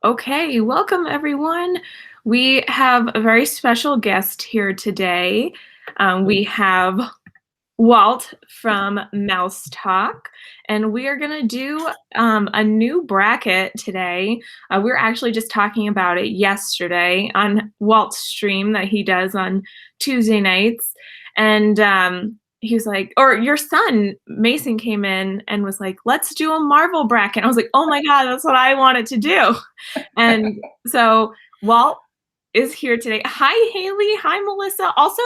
Okay, welcome everyone. We have a very special guest here today. We have Walt from Mouse Talk, and we are going to do a new bracket today. We were actually just talking about it yesterday on Walt's stream that he does on Tuesday nights, and he was like, or your son Mason came in and was like, let's do a Marvel bracket. I was like, oh my God, that's what I wanted to do. And so Walt is here today. Hi, Haley. Hi, Melissa. Also,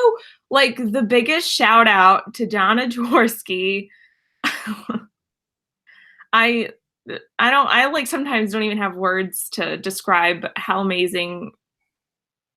like the biggest shout out to Donna Dworsky. I like sometimes don't even have words to describe how amazing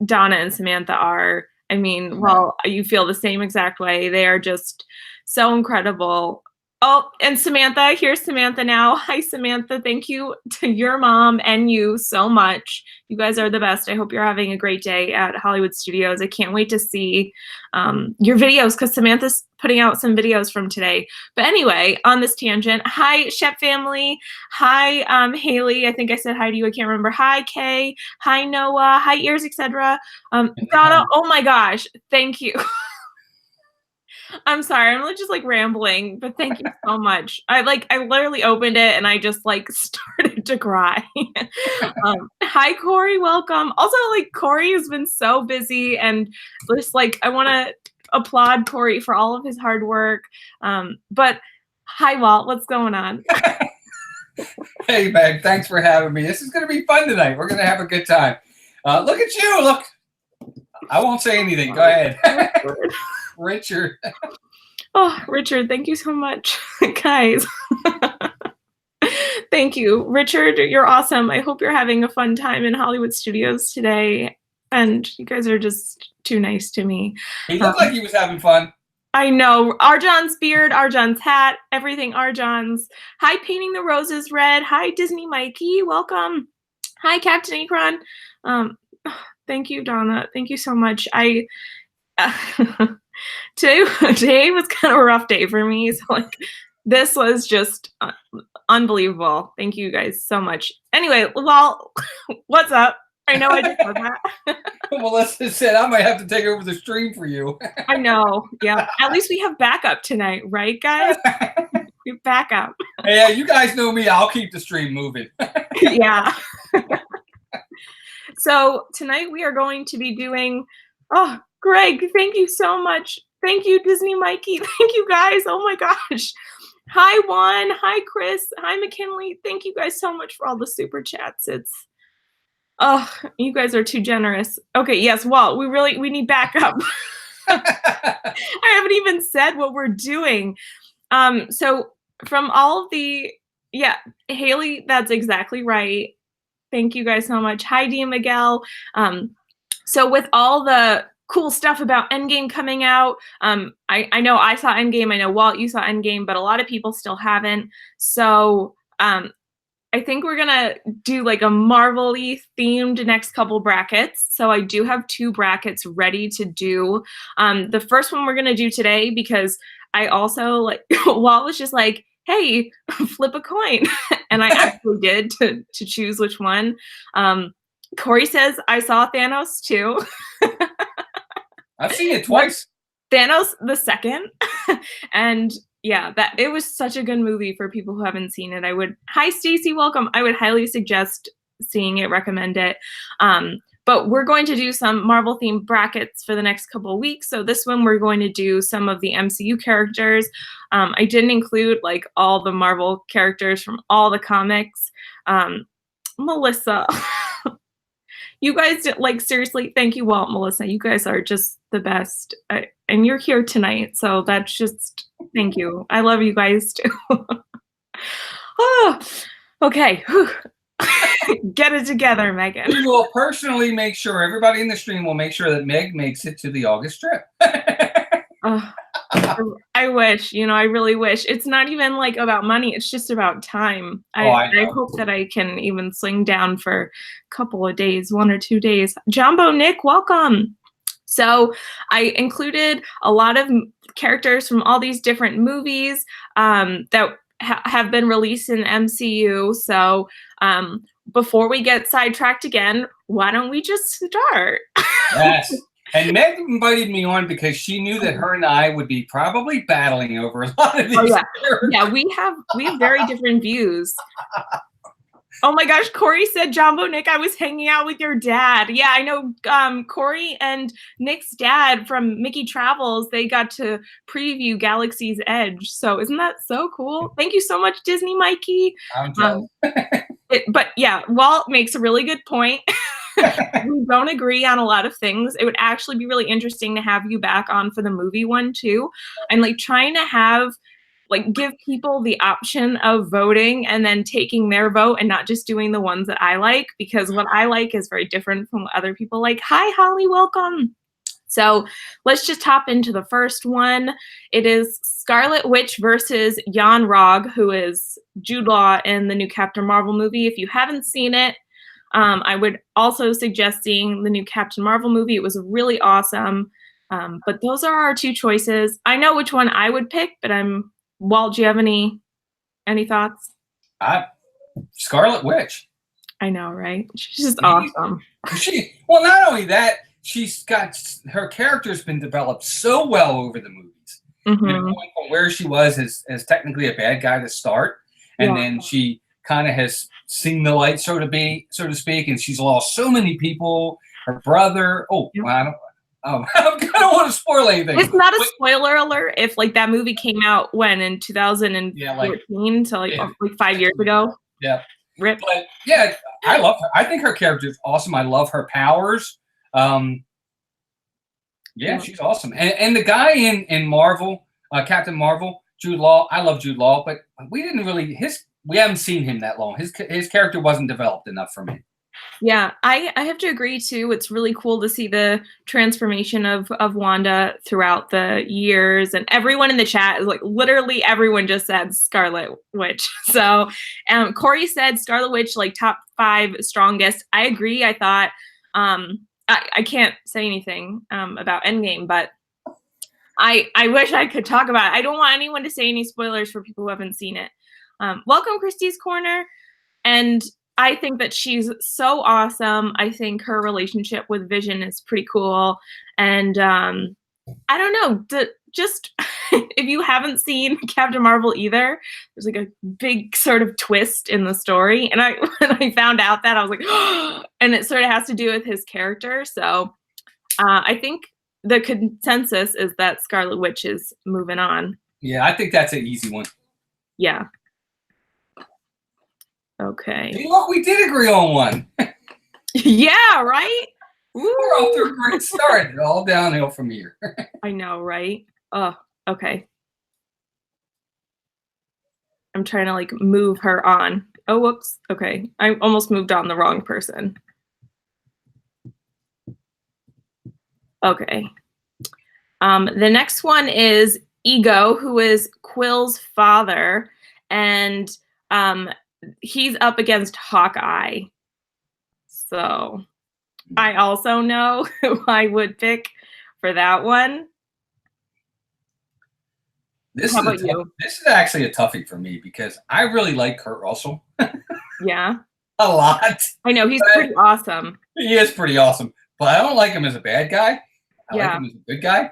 Donna and Samantha are. I mean, well, you feel the same exact way. They are just so incredible. Oh, and Samantha, here's Samantha now. Hi, Samantha. Thank you to your mom and you so much. You guys are the best. I hope you're having a great day at Hollywood Studios. I can't wait to see your videos because Samantha's putting out some videos from today. But anyway, on this tangent, hi, Shep family. Hi, Haley. I think I said hi to you. I can't remember. Hi, Kay. Hi, Noah. Hi, Ears, etc. Donna, oh my gosh. Thank you. I'm sorry, I'm just like rambling, but thank you so much. I literally opened it and I just like started to cry. Hi Corey, welcome. Also, like Corey has been so busy and just like I want to applaud Corey for all of his hard work. But hi Walt, what's going on? Hey Meg, thanks for having me. This is going to be fun tonight. We're going to have a good time. Look at you. Look, I won't say anything. Go ahead. Richard. Oh, Richard, thank you so much, guys. Thank you. Richard, you're awesome. I hope you're having a fun time in Hollywood Studios today. And you guys are just too nice to me. He looked like he was having fun. I know. Arjon's beard, Arjon's hat, everything Arjon's. Hi, Painting the Roses Red. Hi, Disney Mikey. Welcome. Hi, Captain Akron. Thank you, Donna. Thank you so much. Today was kind of a rough day for me. So like this was just unbelievable. Thank you guys so much. Anyway, well, what's up? I know I just said that. Melissa said I might have to take over the stream for you. I know. Yeah. At least we have backup tonight, right, guys? We have backup. Yeah, you guys know me. I'll keep the stream moving. Yeah. So tonight we are going to be doing, oh, Greg, thank you so much. Thank you, Disney Mikey. Thank you, guys. Oh, my gosh. Hi, Juan. Hi, Chris. Hi, McKinley. Thank you guys so much for all the super chats. Oh, you guys are too generous. Okay, yes, Walt, we need backup. I haven't even said what we're doing. So from all of the, yeah, Haley, that's exactly right. Thank you guys so much. Hi, Dia Miguel. So with all the cool stuff about Endgame coming out, I know I saw Endgame. I know, Walt, you saw Endgame, but a lot of people still haven't. So I think we're going to do like a Marvel-y themed next couple brackets. So I do have 2 brackets ready to do. The first one we're going to do today because I also, like, Walt was just like, hey, flip a coin. And I actually did to choose which one. Corey says, I saw Thanos too. I've seen it twice. Thanos the second. And yeah, that it was such a good movie for people who haven't seen it. Hi Stacy, welcome. I would highly suggest seeing it, recommend it. But we're going to do some Marvel themed brackets for the next couple of weeks. So this one we're going to do some of the MCU characters. I didn't include like all the Marvel characters from all the comics. Melissa, you guys, like, seriously, thank you, Walt, Melissa. You guys are just the best. And you're here tonight. So that's just, thank you. I love you guys too. Oh, okay. Get it together, Megan. We will personally make sure, everybody in the stream will make sure that Meg makes it to the August trip. I wish, I really wish. It's not even like about money. It's just about time. I hope that I can even swing down for a couple of days, 1 or 2 days. Jumbo Nick, welcome. So I included a lot of characters from all these different movies that have been released in MCU. So before we get sidetracked again, why don't we just start? Yes. And Meg invited me on because she knew that her and I would be probably battling over a lot of these. Oh, yeah, we have very different views. Oh my gosh, Corey said, Jumbo Nick, I was hanging out with your dad. Yeah, I know Corey and Nick's dad from Mickey Travels, they got to preview Galaxy's Edge. So isn't that so cool? Thank you so much, Disney Mikey. I'm jealous. But yeah, Walt makes a really good point. We don't agree on a lot of things. It would actually be really interesting to have you back on for the movie one too. I'm like trying to have give people the option of voting and then taking their vote and not just doing the ones that I like, because what I like is very different from what other people like. Hi, Holly, welcome. So let's just hop into the first one. It is Scarlet Witch versus Yon-Rogg, who is Jude Law in the new Captain Marvel movie. If you haven't seen it, I would also suggest seeing the new Captain Marvel movie. It was really awesome. But those are our two choices. I know which one I would pick, but Walt, do you have any thoughts? Scarlet Witch. I know, right? She's just awesome. Well, not only that, her character's been developed so well over the movies. Mm-hmm. Going from where she was as technically a bad guy to start, and then she kind of has seen the light, so to speak, and she's lost so many people. Her brother. Oh, well, I don't want to spoil anything. It's not a spoiler alert if that movie came out in 2014, so 5 years ago. Yeah. Rip. But yeah, I love her. I think her character is awesome. I love her powers. She's awesome. And the guy in Marvel, Captain Marvel, Jude Law. I love Jude Law, but we haven't seen him that long. His character wasn't developed enough for me. Yeah, I have to agree too. It's really cool to see the transformation of Wanda throughout the years, and everyone in the chat is literally everyone just said Scarlet Witch. So Corey said Scarlet Witch top 5 strongest. I agree. I thought I can't say anything about Endgame, but I wish I could talk about it. I don't want anyone to say any spoilers for people who haven't seen it. Welcome, Christie's Corner. And I think that she's so awesome. I think her relationship with Vision is pretty cool. And I don't know, just if you haven't seen Captain Marvel either, there's a big sort of twist in the story. And when I found out that, I was like, oh, and it sort of has to do with his character. So I think the consensus is that Scarlet Witch is moving on. Yeah, I think that's an easy one. Yeah. Okay. Hey, look, we did agree on one. Yeah, right? We're off to a great start. It's all downhill from here. I know, right? Oh, okay. I'm trying to move her on. Oh, whoops. Okay. I almost moved on the wrong person. Okay. The next one is Ego, who is Quill's father, and he's up against Hawkeye. So I also know who I would pick for that one. This How about you? This is actually a toughie for me because I really like Kurt Russell. Yeah. A lot. I know, he's pretty awesome. He is pretty awesome, but I don't like him as a bad guy. I like him as a good guy.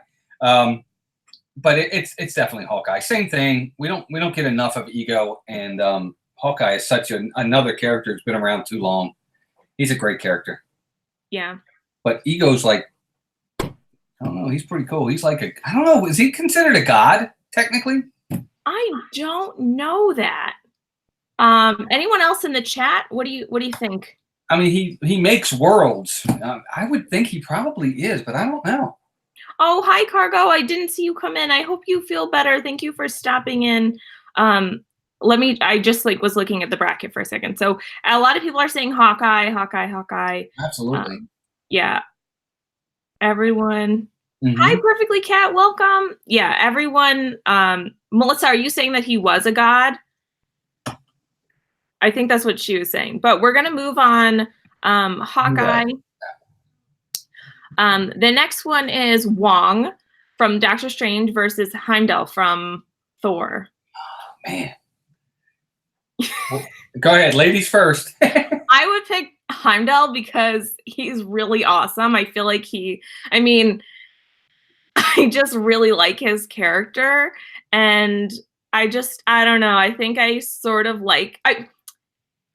But it's definitely Hawkeye. Same thing. We don't get enough of Ego, and Hawkeye is such another character who's been around too long. He's a great character. Yeah. But Ego's I don't know. He's pretty cool. He's I don't know. Is he considered a god technically? I don't know that. Anyone else in the chat? What do you think? I mean, he makes worlds. I would think he probably is, but I don't know. Oh, hi, Cargo. I didn't see you come in. I hope you feel better. Thank you for stopping in. I just was looking at the bracket for a second. So a lot of people are saying Hawkeye. Absolutely. Yeah. Everyone. Mm-hmm. Hi, Perfectly Cat. Welcome. Yeah, everyone. Melissa, are you saying that he was a god? I think that's what she was saying. But we're going to move on. Hawkeye. Yeah. The next one is Wong from Doctor Strange versus Heimdall from Thor. Oh, man. Well, go ahead. Ladies first. I I would pick Heimdall because he's really awesome. I feel like I mean, I just really like his character, and I don't know. I think I sort of like,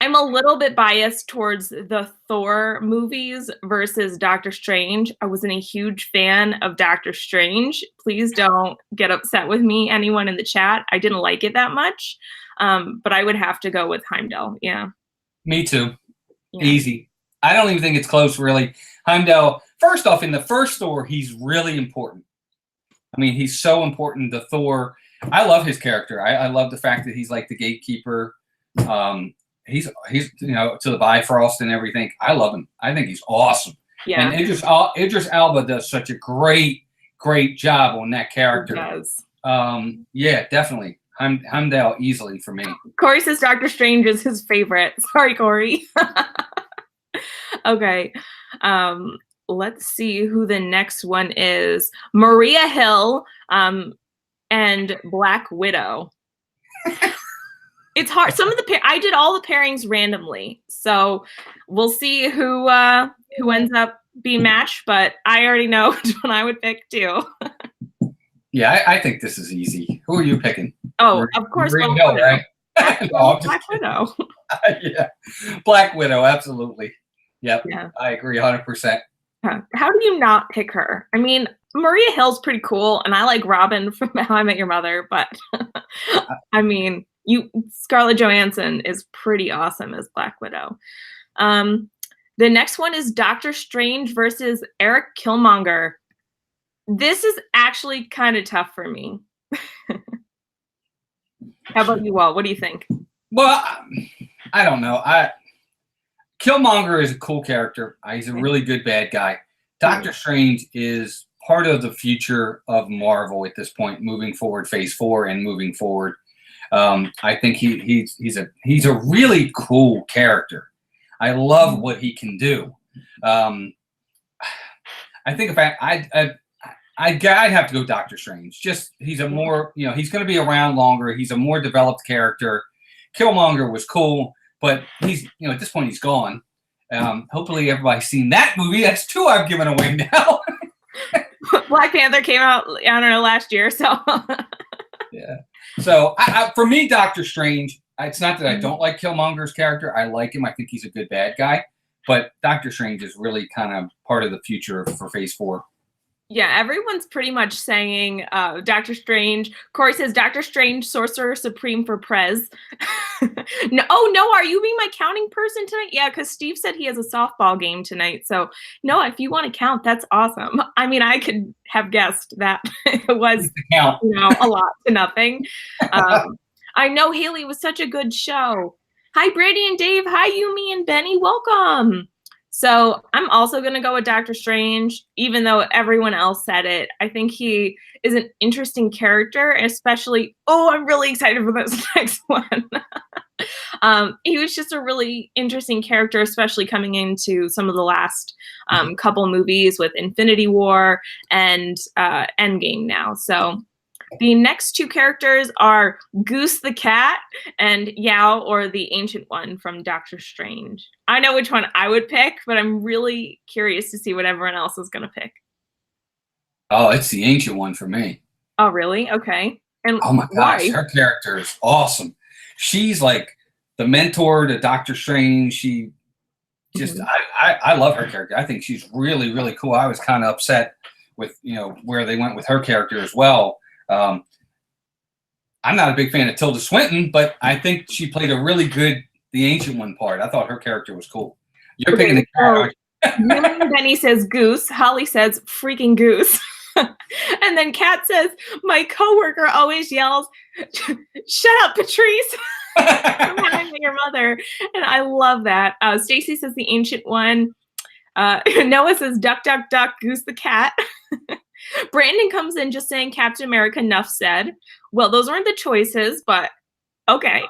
I'm a little bit biased towards the Thor movies versus Doctor Strange. I wasn't a huge fan of Doctor Strange. Please don't get upset with me, anyone in the chat. I didn't like it that much, but I would have to go with Heimdall. Yeah. Me too. Yeah. Easy. I don't even think it's close, really. Heimdall, first off, in the first Thor, he's really important. I mean, he's so important. The Thor, I love his character. I love the fact that he's like the gatekeeper. He's you know, to the Bifrost and everything. I love him. I think he's awesome. Yeah. And Idris Elba does such a great job on that character. He does. Yeah, definitely. Heimdall easily for me. Corey says Doctor Strange is his favorite. Sorry, Corey. Okay. Let's see who the next one is. Maria Hill and Black Widow. It's hard. Some of the I did all the pairings randomly, so we'll see who ends up being matched. But I already know which one I would pick too. Yeah, I think this is easy. Who are you picking? Oh, of course, Black Widow, right? Black Widow. Yeah, Black Widow, absolutely. Yep, Yeah. I agree 100%. How do you not pick her? I mean, Maria Hill's pretty cool, and I like Robin from How I Met Your Mother, but I mean, Scarlett Johansson is pretty awesome as Black Widow. The next one is Doctor Strange versus Eric Killmonger. This is actually kind of tough for me. How about you all? What do you think? Well, I don't know. Killmonger is a cool character. He's a really good bad guy. Doctor Strange is part of the future of Marvel at this point, moving forward, Phase 4 and moving forward. I think he's a really cool character. I love what he can do. I think if I'd have to go Doctor Strange. Just he's a more, you know, he's going to be around longer. He's a more developed character. Killmonger was cool, but he's, you know, at this point he's gone. Hopefully everybody's seen that movie. That's 2 I've given away now. Black Panther came out, I don't know, last year. So yeah. So for me, Doctor Strange, it's not that I don't like Killmonger's character. I like him. I think he's a good bad guy. But Doctor Strange is really kind of part of the future for Phase 4. Yeah, everyone's pretty much saying Doctor Strange. Corey says Doctor Strange, Sorcerer Supreme for Prez. No, oh, no, are you being my counting person tonight? Yeah, because Steve said he has a softball game tonight. So, no, if you want to count, that's awesome. I mean, I could have guessed that it was, you know, a lot to nothing. I know Haley was such a good show. Hi, Brady and Dave. Hi, Yumi and Benny. Welcome. So I'm also going to go with Doctor Strange, even though everyone else said it. I think he is an interesting character, especially, oh, I'm really excited for this next one. He was just a really interesting character, especially coming into some of the last couple movies with Infinity War and Endgame now. So the next 2 characters are Goose the cat and Yao, or the Ancient One from Doctor Strange. I know which one I would pick, but I'm really curious to see what everyone else is going to pick. Oh, it's the Ancient One for me. Oh, really? Okay. And oh my gosh, why? Her character is awesome. She's like the mentor to Doctor Strange. She just, I love her character. I think she's really, really cool. I was kind of upset with, you know, where they went with her character as well. I'm not a big fan of Tilda Swinton, but I think she played a really good The Ancient One part. I thought her character was cool. You're picking the cat. Benny says Goose. Holly says freaking Goose. And then Kat says, my coworker always yells, shut up, Patrice. Your mother. And I love that. Stacy says the Ancient One. Noah says duck, duck, duck, Goose the cat. Brandon comes in just saying Captain America, enough said. Well, those aren't the choices, but okay.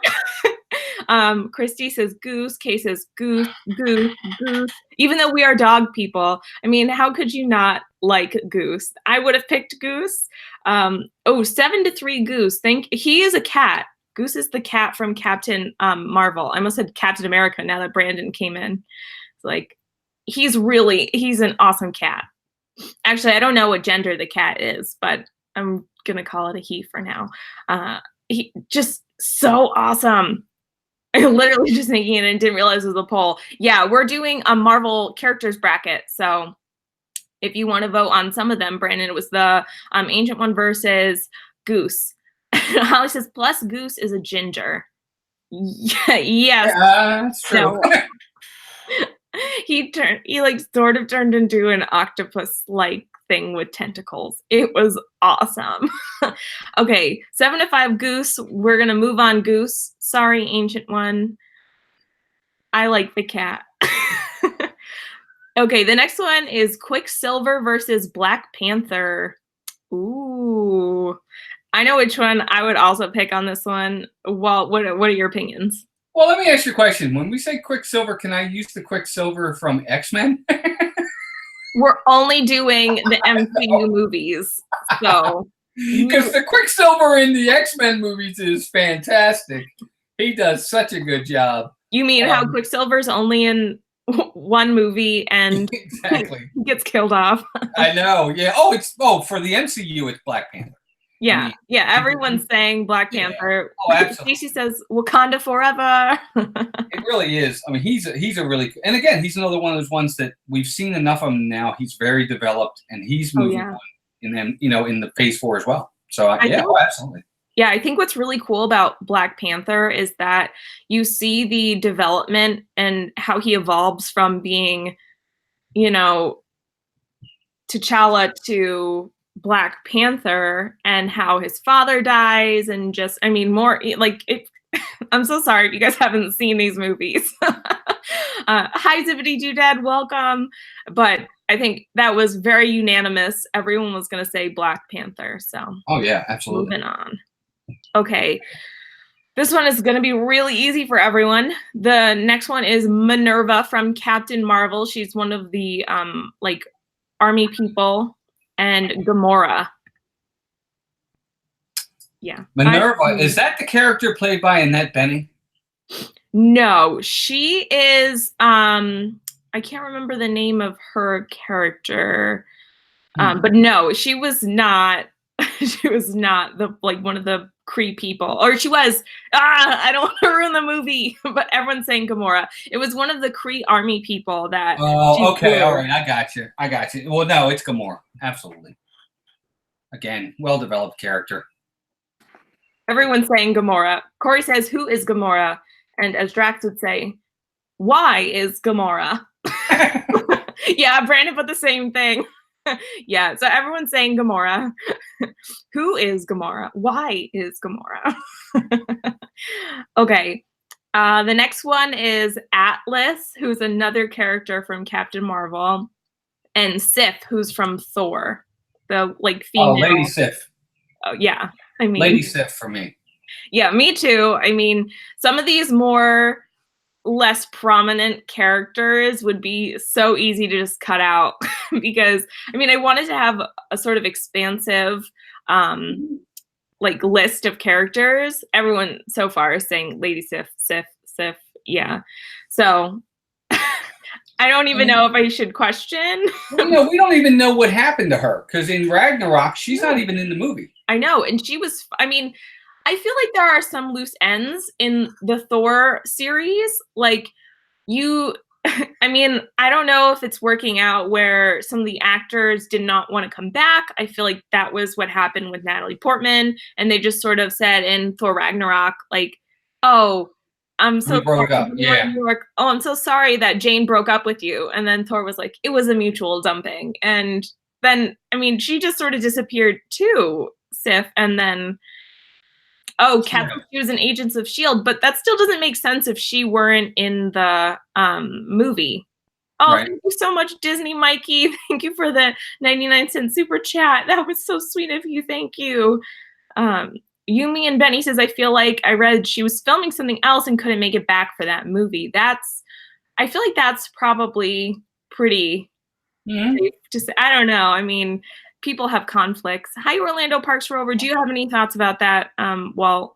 Christy says Goose. Kay says Goose, Goose, Goose. Even though we are dog people, I mean, how could you not like Goose? I would have picked Goose. 7-3 Goose. He is a cat. Goose is the cat from Captain Marvel. I almost said Captain America now that Brandon came in. It's like, he's an awesome cat. Actually, I don't know what gender the cat is, but I'm going to call it a he for now. He just so awesome. I literally just making it and didn't realize it was a poll. Yeah, we're doing a Marvel characters bracket. So if you want to vote on some of them, Brandon, it was the Ancient One versus Goose. Holly says, plus Goose is a ginger. Yeah, yes. That's true. So, he like sort of turned into an octopus-like thing with tentacles. It was awesome. Okay, 7-5 Goose. We're gonna move on, Goose. Sorry, Ancient One. I like the cat. Okay, the next one is Quicksilver versus Black Panther. Ooh. I know which one I would also pick on this one. Well, what are your opinions? Well, let me ask you a question. When we say Quicksilver, can I use the Quicksilver from X-Men? We're only doing the MCU movies, so. Because the Quicksilver in the X-Men movies is fantastic. He does such a good job. You mean how Quicksilver's only in one movie and exactly gets killed off? I know. Yeah. For the MCU, it's Black Panther. Yeah, I mean, yeah. Everyone's saying Black Panther. Oh, absolutely. Stacey says Wakanda forever. It really is. I mean, he's a really, and again, he's another one of those ones that we've seen enough of him now. He's very developed, and he's moving on, and then in the Phase 4 as well. So absolutely. Yeah, I think what's really cool about Black Panther is that you see the development and how he evolves from being, T'Challa to Black Panther, and how his father dies, and just, I mean, more like it. I'm so sorry if you guys haven't seen these movies. Hi, Zippity Doodad, welcome. But I think that was very unanimous. Everyone was going to say Black Panther. So. Oh yeah, absolutely. Moving on. Okay. This one is going to be really easy for everyone. The next one is Minerva from Captain Marvel. She's one of the army people. And Gamora. Yeah. Minerva, is that the character played by Annette Bening? No, she is, I can't remember the name of her character. But no, she was not one of the Kree people. Or she was, I don't want to ruin the movie, but everyone's saying Gamora. It was one of the Kree army people that. Oh, okay. All right. I got you. Well, no, it's Gamora. Absolutely. Again, well-developed character. Everyone's saying Gamora. Corey says, who is Gamora? And as Drax would say, why is Gamora? Yeah, Brandon put the same thing. Yeah, so everyone's saying Gamora. Who is Gamora? Why is Gamora? Okay. The next one is Atlas, who's another character from Captain Marvel, and Sif, who's from Thor. The female. Oh, Lady Sif. Oh, yeah. I mean, Lady Sif for me. Yeah, me too. I mean, some of these less prominent characters would be so easy to just cut out because I wanted to have a sort of expansive list of characters. Everyone so far is saying Lady Sif. Yeah. So I don't even know if I should question. We don't even know what happened to her because in Ragnarok, she's not even in the movie. I know. And she was, I feel like there are some loose ends in the Thor series. I don't know if it's working out where some of the actors did not want to come back. I feel like that was what happened with Natalie Portman. And they just sort of said in Thor Ragnarok, oh, I'm so broke up. Yeah. Oh, I'm so sorry that Jane broke up with you. And then Thor was like, it was a mutual dumping. And then, she just sort of disappeared too, Sif. And then, she was in Agents of S.H.I.E.L.D., but that still doesn't make sense if she weren't in the movie. Oh, right. Thank you so much, Disney Mikey. Thank you for the 99-cent super chat. That was so sweet of you. Thank you. Yumi and Benny says, I feel like I read she was filming something else and couldn't make it back for that movie. I feel like that's probably pretty safe to say. I don't know. People have conflicts. Hi, Orlando Parks Rover. Do you have any thoughts about that, Walt?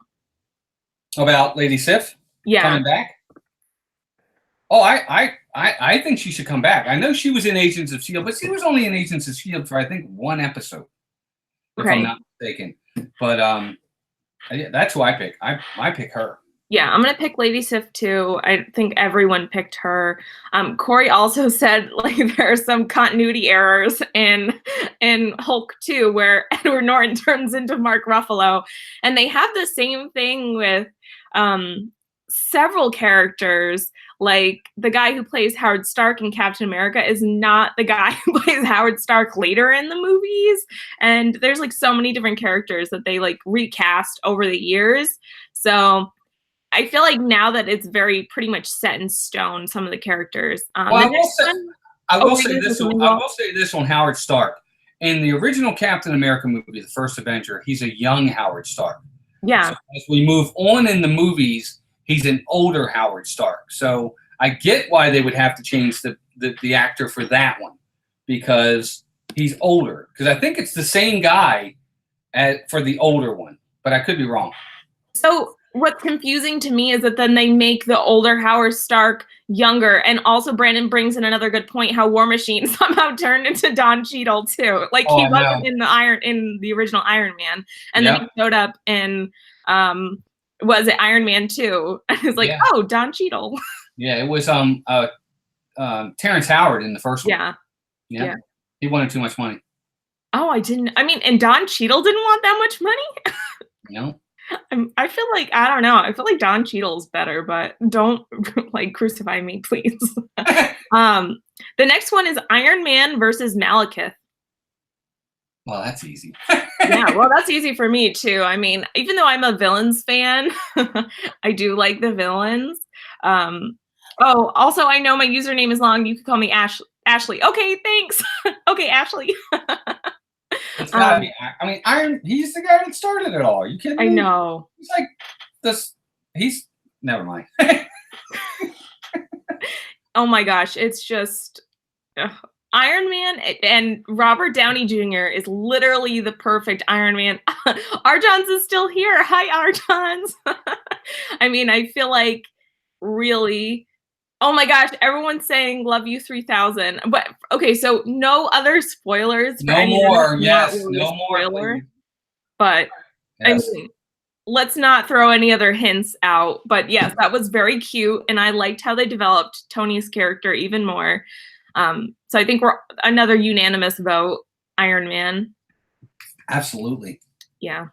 About Lady Sif coming back. Oh, I think she should come back. I know she was in Agents of S.H.I.E.L.D., but she was only in Agents of S.H.I.E.L.D. for, I think, one episode, if I'm not mistaken. But that's who I pick. I pick her. Yeah, I'm gonna pick Lady Sif too. I think everyone picked her. Corey also said like there are some continuity errors in Hulk 2 where Edward Norton turns into Mark Ruffalo, and they have the same thing with several characters. Like the guy who plays Howard Stark in Captain America is not the guy who plays Howard Stark later in the movies, and there's like so many different characters that they like recast over the years. So I feel like now that it's very pretty much set in stone, some of the characters. Well, I will say this on Howard Stark. In the original Captain America movie, the first Avenger, he's a young Howard Stark. Yeah. So as we move on in the movies, he's an older Howard Stark. So I get why they would have to change the actor for that one, because he's older. Because I think it's the same guy for the older one, but I could be wrong. So what's confusing to me is that then they make the older Howard Stark younger, and also Brandon brings in another good point, how War Machine somehow turned into Don Cheadle too. Like he wasn't in the original Iron Man, and then he showed up in was it Iron Man 2? And it's like, oh, Don Cheadle. Yeah, it was Terrence Howard in the first one. Yeah. He wanted too much money. Oh, and Don Cheadle didn't want that much money? No. I feel like, I don't know. I feel like Don Cheadle's better, but don't like crucify me, please. The next one is Iron Man versus Malekith. Well, that's easy. Yeah, well, that's easy for me too. I mean, even though I'm a villains fan, I do like the villains. Oh, also, I know my username is long. You can call me Ashley. Okay, thanks. Okay, Ashley. It's gotta be. I mean, he's the guy that started it all. Are you kidding me? I know. He's like this. Never mind. Oh my gosh, it's just Iron Man and Robert Downey Jr. is literally the perfect Iron Man. Arjons is still here. Hi, Arjons. I mean, I feel like really. Oh my gosh, everyone's saying love you 3000. But okay, so no other spoilers. No more. Yes, really no more. But yes. I mean, let's not throw any other hints out. But yes, that was very cute, and I liked how they developed Tony's character even more. So I think we're another unanimous vote, Iron Man. Absolutely. Yeah.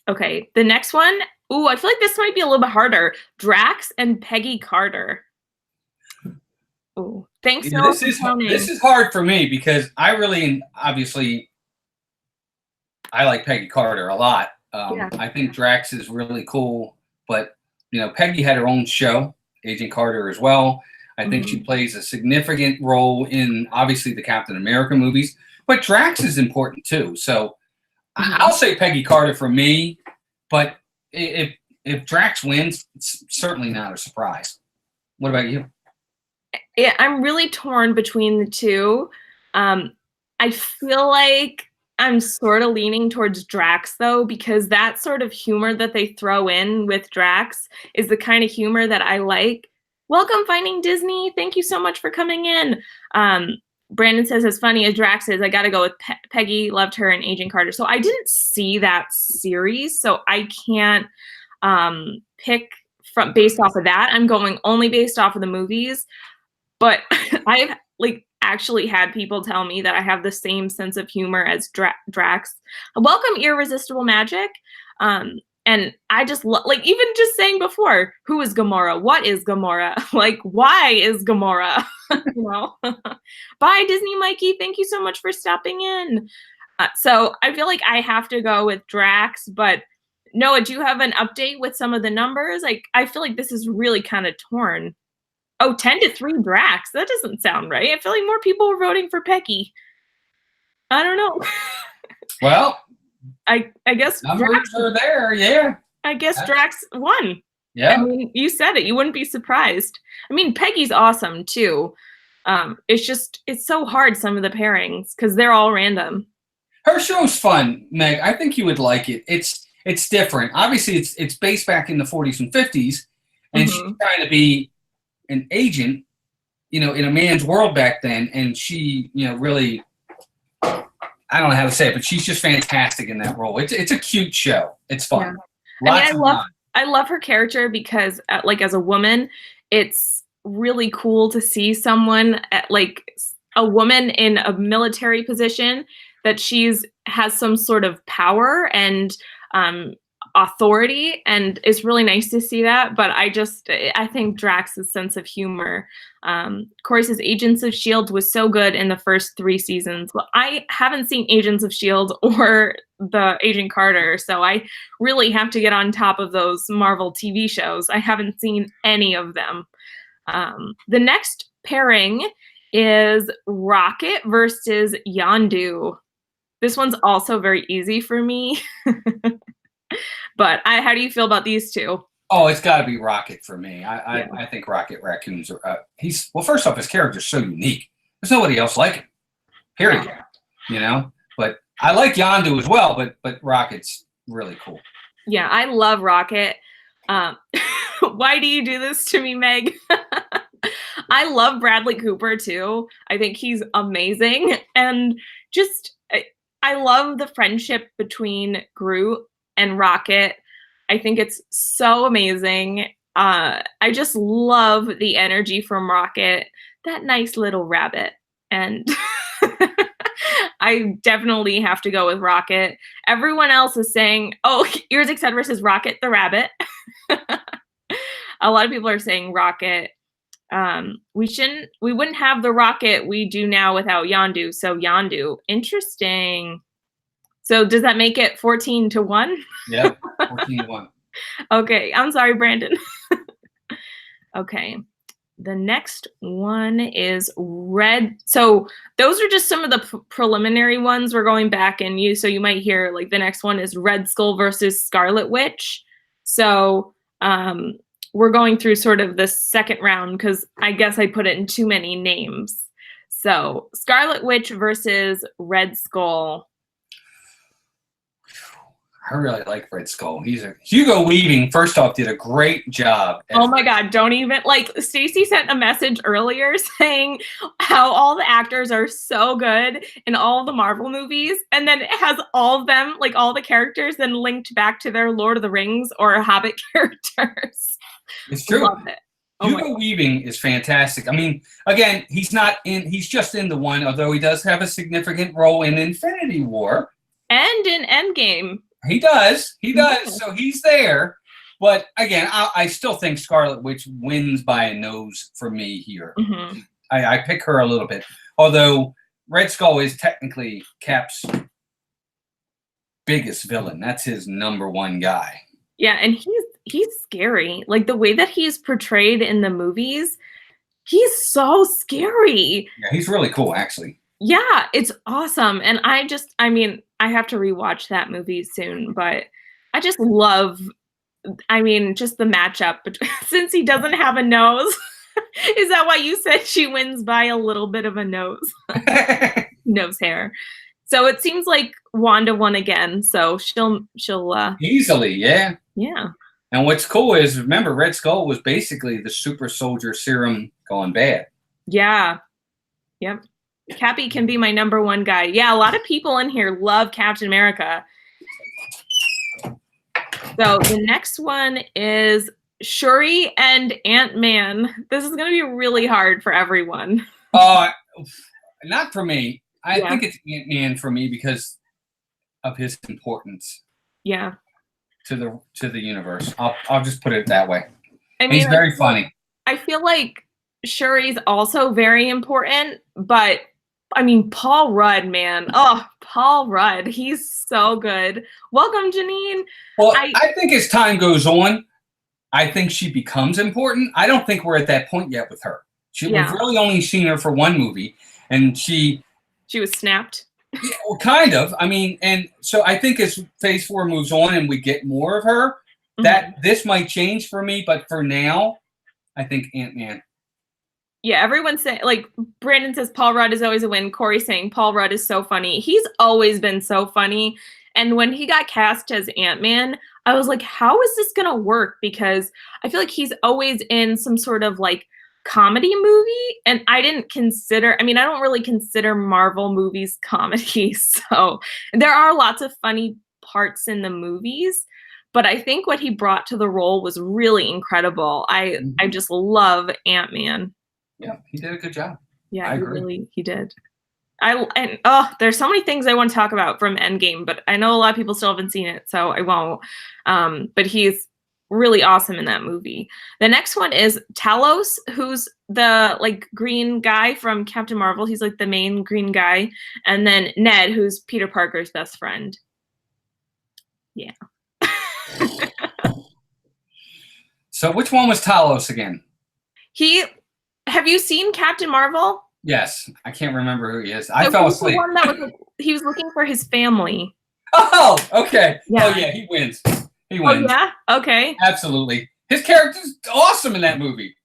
Okay, the next one. Ooh, I feel like this might be a little bit harder. Drax and Peggy Carter. Oh, thanks. Yeah, this is hard for me because I like Peggy Carter a lot. I think Drax is really cool, but Peggy had her own show, Agent Carter, as well. I think she plays a significant role in obviously the Captain America movies, but Drax is important too. So I'll say Peggy Carter for me, but if Drax wins, it's certainly not a surprise. What about you? Yeah, I'm really torn between the two. I feel like I'm sort of leaning towards Drax, though, because that sort of humor that they throw in with Drax is the kind of humor that I like. Welcome, Finding Disney. Thank you so much for coming in. Brandon says, as funny as Drax is, I got to go with Peggy. Loved her in Agent Carter. So I didn't see that series, so I can't pick based off of that. I'm going only based off of the movies. But I've actually had people tell me that I have the same sense of humor as Drax. Welcome, Irresistible Magic. And I just even just saying before, who is Gamora? What is Gamora? Like, why is Gamora? Bye, Disney Mikey. Thank you so much for stopping in. So I feel like I have to go with Drax. But Noah, do you have an update with some of the numbers? I feel like this is really kind of torn. Oh, 10-3 Drax. That doesn't sound right. I feel like more people were voting for Peggy. I don't know. Well, I guess numbers are there, yeah. I guess Drax won. Yeah. I mean, you said it. You wouldn't be surprised. I mean, Peggy's awesome too. It's so hard, some of the pairings, because they're all random. Her show's fun, Meg. I think you would like it. it's different. Obviously, it's based back in the 40s and 50s, and she's trying to be an agent, in a man's world back then, and she, really, I don't know how to say it, but she's just fantastic in that role. It's a cute show. It's fun. Yeah. I love her character because, like, as a woman, it's really cool to see someone a woman in a military position that has some sort of power and authority, and it's really nice to see that. But I think Drax's sense of humor. Corey says Agents of S.H.I.E.L.D. was so good in the first 3 seasons. Well, I haven't seen Agents of S.H.I.E.L.D. or the Agent Carter, so I really have to get on top of those Marvel TV shows. I haven't seen any of them. The next pairing is Rocket versus Yondu. This one's also very easy for me. But how do you feel about these two? Oh, it's got to be Rocket for me. I think Rocket Raccoon's first off, his character's so unique. There's nobody else like him. Period. But I like Yondu as well, but Rocket's really cool. Yeah, I love Rocket. Why do you do this to me, Meg? I love Bradley Cooper too. I think he's amazing, and I love the friendship between Groot and Rocket. I think it's so amazing. I just love the energy from Rocket, that nice little rabbit. And I definitely have to go with Rocket. Everyone else is saying, oh, Ears Etc. says Rocket the rabbit. A lot of people are saying Rocket. We wouldn't have the Rocket we do now without Yondu. So Yondu, interesting. So does that make it 14-1? Yeah, 14-1. Okay, I'm sorry, Brandon. Okay, the next one is Red. So those are just some of the preliminary ones. We're going back and so you might hear like the next one is Red Skull versus Scarlet Witch. So we're going through sort of the second round because I guess I put it in too many names. So Scarlet Witch versus Red Skull. I really like Red Skull. Hugo Weaving, first off, did a great job. Oh my God, don't even, Stacy sent a message earlier saying how all the actors are so good in all the Marvel movies, and then it has all of them, all the characters, then linked back to their Lord of the Rings or Hobbit characters. It's true. Love it. Hugo Weaving is fantastic. I mean, again, he's just in the one, although he does have a significant role in Infinity War. And in Endgame. He does. So he's there. But again, I still think Scarlet Witch wins by a nose for me here. Mm-hmm. I pick her a little bit. Although Red Skull is technically Cap's biggest villain. That's his #1 guy. Yeah, and he's scary. Like the way that he's portrayed in the movies, he's so scary. Yeah, he's really cool, actually. Yeah, it's awesome. And I have to rewatch that movie soon, but I just love, just the matchup. Since he doesn't have a nose, is that why you said she wins by a little bit of a nose? Nose hair. So it seems like Wanda won again, so she'll easily, yeah. Yeah. And what's cool is, remember, Red Skull was basically the super soldier serum gone bad. Yeah. Yep. Cappy can be my #1 guy. Yeah, a lot of people in here love Captain America. So the next one is Shuri and Ant-Man. This is going to be really hard for everyone. Not for me. I think it's Ant-Man for me because of his importance. Yeah. To the universe. I'll just put it that way. He's very funny. I feel like Shuri's also very important, but Paul Rudd, man. Oh, Paul Rudd. He's so good. Welcome, Jeanine. Well, I think as time goes on, I think she becomes important. I don't think we're at that point yet with her. We've really only seen her for one movie, and she was snapped. Yeah, well, kind of. And so I think as Phase 4 moves on and we get more of her, that this might change for me. But for now, I think Ant-Man. Yeah, everyone's saying, Brandon says Paul Rudd is always a win. Corey saying Paul Rudd is so funny. He's always been so funny. And when he got cast as Ant-Man, I was like, how is this gonna work? Because I feel like he's always in some sort of like comedy movie, and I don't really consider Marvel movies comedy. So there are lots of funny parts in the movies, but I think what he brought to the role was really incredible. I just love Ant-Man. Yeah, he did a good job. Yeah, he did. There's so many things I want to talk about from Endgame, but I know a lot of people still haven't seen it, so I won't. But he's really awesome in that movie. The next one is Talos, who's the like green guy from Captain Marvel. He's like the main green guy, and then Ned, who's Peter Parker's best friend. Yeah. So which one was Talos again? Have you seen Captain Marvel? Yes, I can't remember who he is. I fell asleep. The one that was he was looking for his family. Oh, okay. Yeah. Oh yeah, he wins. He wins. Oh yeah. Okay. Absolutely. His character's awesome in that movie.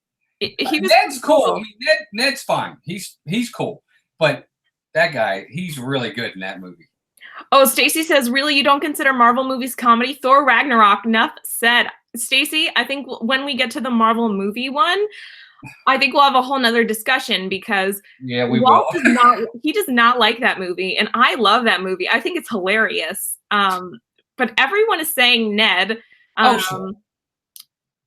Ned's cool. I mean, Ned's fine. He's cool, but that guy, he's really good in that movie. Oh, Stacy says, really, you don't consider Marvel movies comedy? Thor Ragnarok, enough said. Stacy, I think when we get to the Marvel movie one, I think we'll have a whole nother discussion because Walt he does not like that movie, and I love that movie. I think it's hilarious. But everyone is saying Ned. Sure.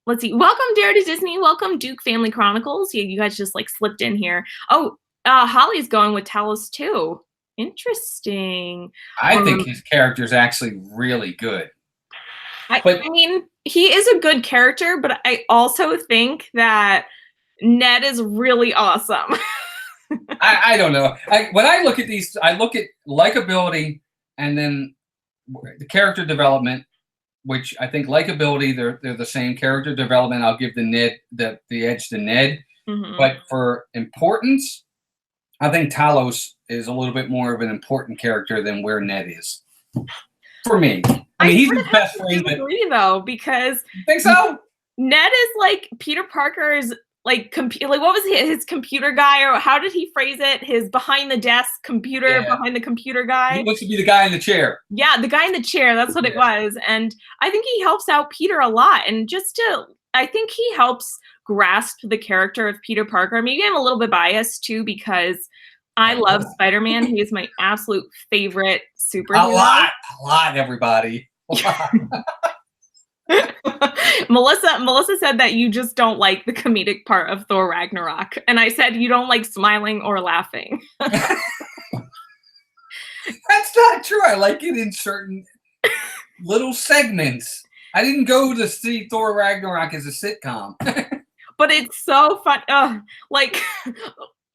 Let's see. Welcome, Dare to Disney. Welcome, Duke Family Chronicles. Yeah, you guys just like slipped in here. Oh, Holly's going with Talos too. Interesting. I think his character is actually really good. I mean, he is a good character, but I also think that Ned is really awesome. I don't know. When I look at these, I look at likability and then the character development, which I think likability, they're the same. Character development, I'll give the edge to Ned. Mm-hmm. But for importance, I think Talos is a little bit more of an important character than where Ned is. For me. I mean, he's his best friend. I agree, though, because you think so? Ned is like Peter Parker's like what was his computer guy, or how did he phrase it? His behind the desk computer, behind the computer guy. He wants to be the guy in the chair. Yeah, the guy in the chair. That's what it was. And I think he helps out Peter a lot. And I think he helps grasp the character of Peter Parker. Maybe I'm a little bit biased too because I love SpiderMan. He is my absolute favorite superhero. A lot, everybody. A lot. Melissa said that you just don't like the comedic part of Thor Ragnarok. And I said you don't like smiling or laughing. That's not true. I like it in certain little segments. I didn't go to see Thor Ragnarok as a sitcom. But it's so fun.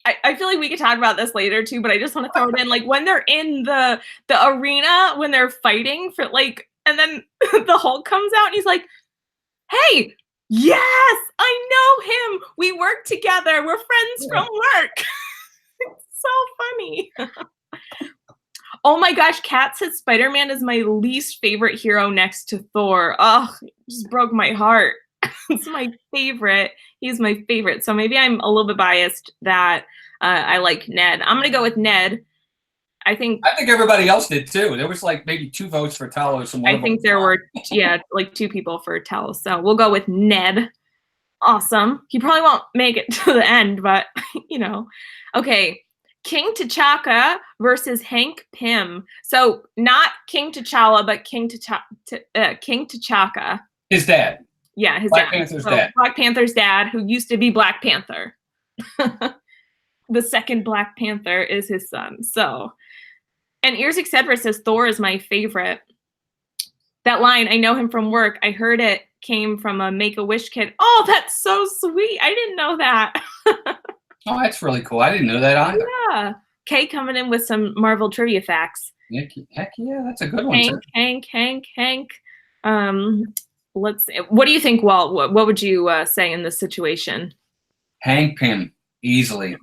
I feel like we could talk about this later too, but I just want to throw it in. Like when they're in the arena, when they're fighting for like, and then the Hulk comes out and he's like, hey, yes, I know him. We work together. We're friends from work. It's so funny. Oh my gosh, Kat says Spider-Man is my least favorite hero next to Thor. Oh, it just broke my heart. It's my favorite. He's my favorite. So maybe I'm a little bit biased that I like Ned. I'm going to go with Ned. I think everybody else did too. There was like maybe 2 votes for Talos. And I think there were, like 2 people for Talos. So we'll go with Ned. Awesome. He probably won't make it to the end, but Okay. King T'Chaka versus Hank Pym. So not King T'Challa, but King T'Chaka. His dad. Yeah, his Black dad. Panther's dad. Black Panther's dad, who used to be Black Panther. The second Black Panther is his son. So, and Ears Etc. says Thor is my favorite. That line, I know him from work. I heard it came from a Make-A-Wish kid. Oh, that's so sweet. I didn't know that. Oh, that's really cool. I didn't know that either. Yeah. Kay coming in with some Marvel trivia facts. Heck yeah, that's a good one. Hank. Let's see. What do you think, Walt? What would you say in this situation? Hank Pym, easily.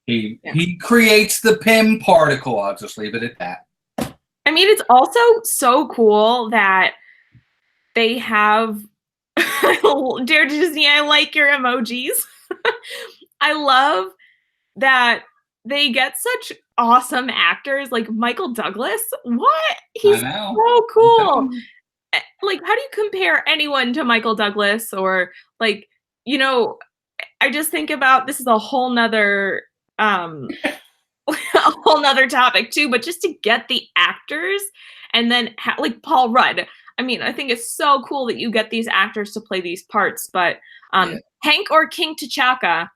He creates the Pym particle. I'll just leave it at that. I mean, it's also so cool that they have Dare to Disney, I like your emojis. I love that they get such awesome actors like Michael Douglas. What? He's so cool. Like, how do you compare anyone to Michael Douglas? Or like, you know, I just think about, this is a whole nother a whole nother topic too, but just to get the actors, and then like Paul Rudd. I mean, I think it's so cool that you get these actors to play these parts, but Hank or King T'Chaka.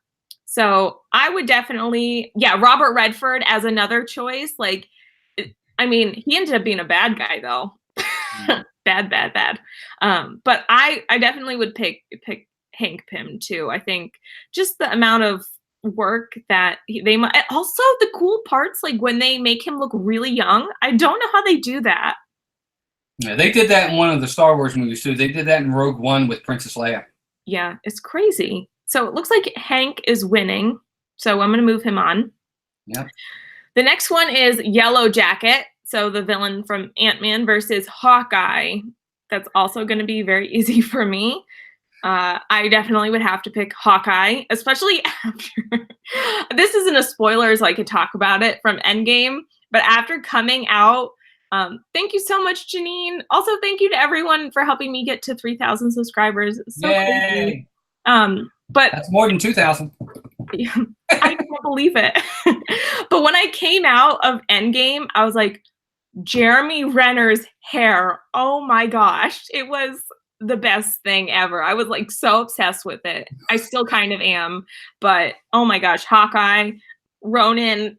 So I would definitely, Robert Redford as another choice. Like, I mean, he ended up being a bad guy though. Bad. But I definitely would pick Hank Pym too. I think just the amount of work that they might, also the cool parts, like when they make him look really young. I don't know how they do that. Yeah, they did that in one of the Star Wars movies too. They did that in Rogue One with Princess Leia. Yeah, it's crazy. So it looks like Hank is winning. So I'm going to move him on. Yep. The next one is Yellowjacket. So the villain from Ant-Man versus Hawkeye. That's also going to be very easy for me. I definitely would have to pick Hawkeye, especially after, this isn't a spoiler, so I could talk about it from Endgame, but after coming out, thank you so much, Jeanine. Also, thank you to everyone for helping me get to 3,000 subscribers. It's so crazy. But that's more than 2,000. I can't believe it. But when I came out of Endgame, I was like, Jeremy Renner's hair. Oh my gosh. It was the best thing ever. I was like so obsessed with it. I still kind of am. But oh my gosh, Hawkeye, Ronin,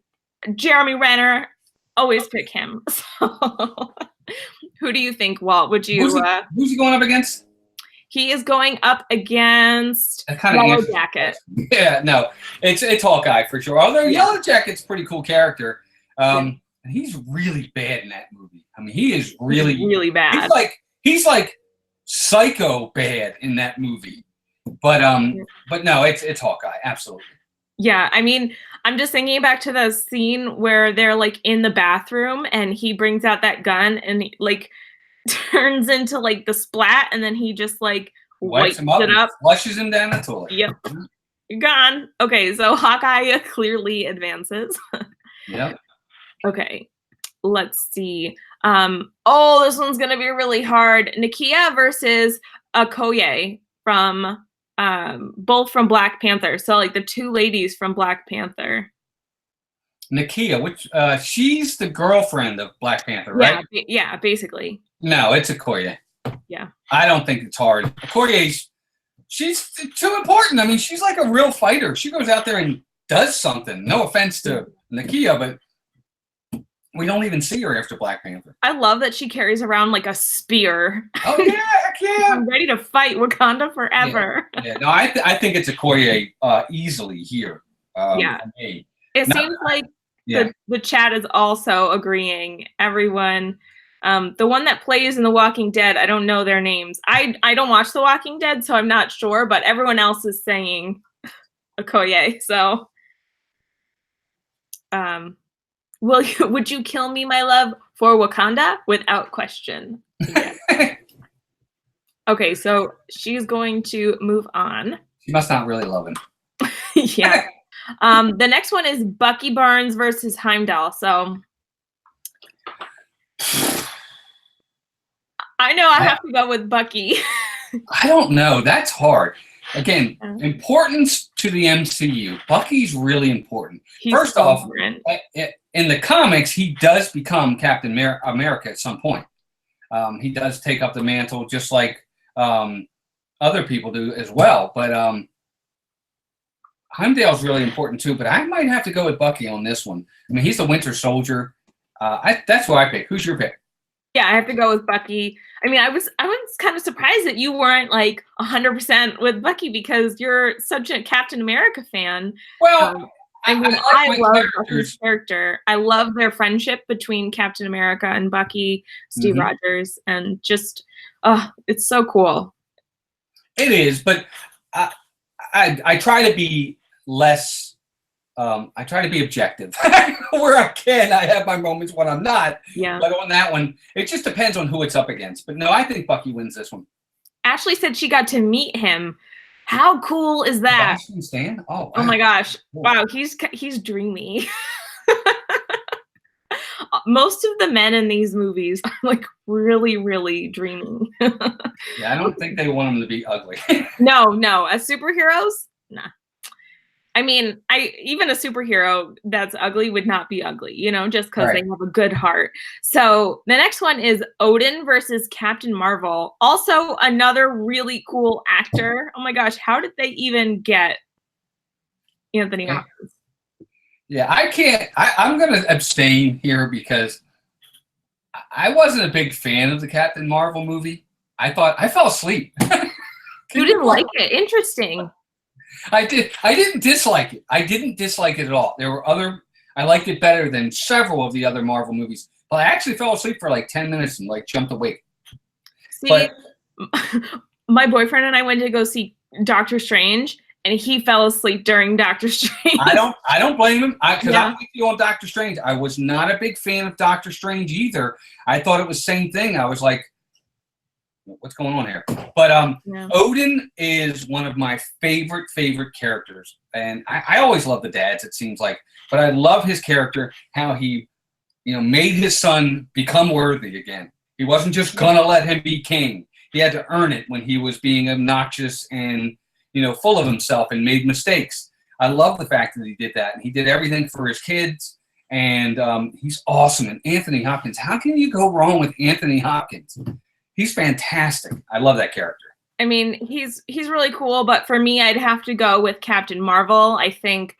Jeremy Renner, always pick him. So, who do you think, Walt? Would you? Who's he going up against? He is going up against Yellowjacket. Yeah, no, it's Hawkeye for sure. Although Yellowjacket's a pretty cool character, and he's really bad in that movie. I mean, he is really bad. He's like psycho bad in that movie. But no, it's Hawkeye, absolutely. Yeah, I mean, I'm just thinking back to the scene where they're like in the bathroom and he brings out that gun and like turns into like the splat, and then he just like wipes him up, flushes him down the toilet. Yep. You're gone. Okay, so Hawkeye clearly advances. Yep. Okay, let's see. Oh, this one's gonna be really hard. Nakia versus Okoye from both from Black Panther. So like the two ladies from Black Panther. Nakia, which she's the girlfriend of Black Panther, right? Yeah, basically. No, it's Okoye. Yeah. I don't think it's hard. Okoye's, she's too important. I mean, she's like a real fighter. She goes out there and does something. No offense to Nakia, but we don't even see her after Black Panther. I love that she carries around like a spear. Oh yeah, heck yeah! I'm ready to fight Wakanda forever. Yeah. No, I think it's Okoye easily here. It seems like the chat is also agreeing. Everyone, the one that plays in The Walking Dead, I don't know their names. I don't watch The Walking Dead, so I'm not sure. But everyone else is saying Okoye. So, would you kill me, my love, for Wakanda? Without question. Yeah. Okay, so she's going to move on. She must not really love him. Yeah. The next one is Bucky Barnes versus Heimdall. So I know I have to go with Bucky. I don't know. That's hard. Again, importance to the MCU. Bucky's really important. First off, in the comics, he does become Captain America at some point. He does take up the mantle just like other people do as well. But Heimdall's really important too. But I might have to go with Bucky on this one. I mean, he's the Winter Soldier. That's who I pick. Who's your pick? Yeah, I have to go with Bucky. I mean, I was kind of surprised that you weren't like 100% with Bucky because you're such a Captain America fan. Well, I love Bucky's character. I love their friendship between Captain America and Bucky, Steve Rogers, and just, it's so cool. It is, but I try to be less. I try to be objective where I can. I have my moments when I'm not. Yeah. But on that one, it just depends on who it's up against. But no, I think Bucky wins this one. Ashley said she got to meet him. How cool is that? Sebastian Stan? Oh, wow. Oh my gosh. Cool. Wow, he's dreamy. Most of the men in these movies are like really, really dreamy. Yeah, I don't think they want them to be ugly. No, as superheroes, nah. I mean, even a superhero that's ugly would not be ugly, you know, just because they have a good heart. So the next one is Odin versus Captain Marvel. Also another really cool actor. Oh my gosh, how did they even get Anthony Hopkins? Yeah, I can't. I'm going to abstain here because I wasn't a big fan of the Captain Marvel movie. I fell asleep. You didn't like it? Interesting. I didn't dislike it. I didn't dislike it at all. There were I liked it better than several of the other Marvel movies. But I actually fell asleep for like 10 minutes and like jumped awake. See, but my boyfriend and I went to go see Doctor Strange, and he fell asleep during Doctor Strange. I don't blame him, because I'm with you on Doctor Strange. I was not a big fan of Doctor Strange either. I thought it was the same thing. I was like, what's going on here? But Odin is one of my favorite characters, and I always love the dads, it seems like, but I love his character, how he, made his son become worthy again. He wasn't just gonna let him be king. He had to earn it when he was being obnoxious and full of himself and made mistakes. I love the fact that he did that, and he did everything for his kids, and he's awesome. And Anthony Hopkins, how can you go wrong with Anthony Hopkins? He's fantastic. I love that character. I mean, he's really cool, but for me, I'd have to go with Captain Marvel. I think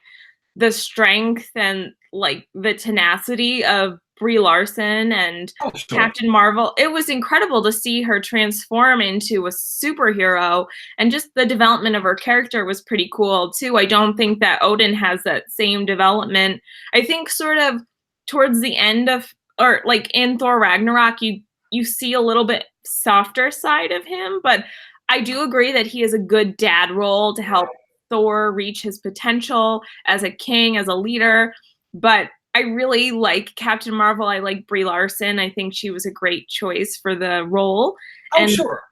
the strength and like the tenacity of Brie Larson and Captain Marvel, it was incredible to see her transform into a superhero, and just the development of her character was pretty cool too. I don't think that Odin has that same development. I think sort of towards the end of, or like in Thor Ragnarok, you see a little bit softer side of him, but I do agree that he is a good dad role to help Thor reach his potential as a king, as a leader. But I really like Captain Marvel. I like Brie Larson. I think she was a great choice for the role. Oh, sure.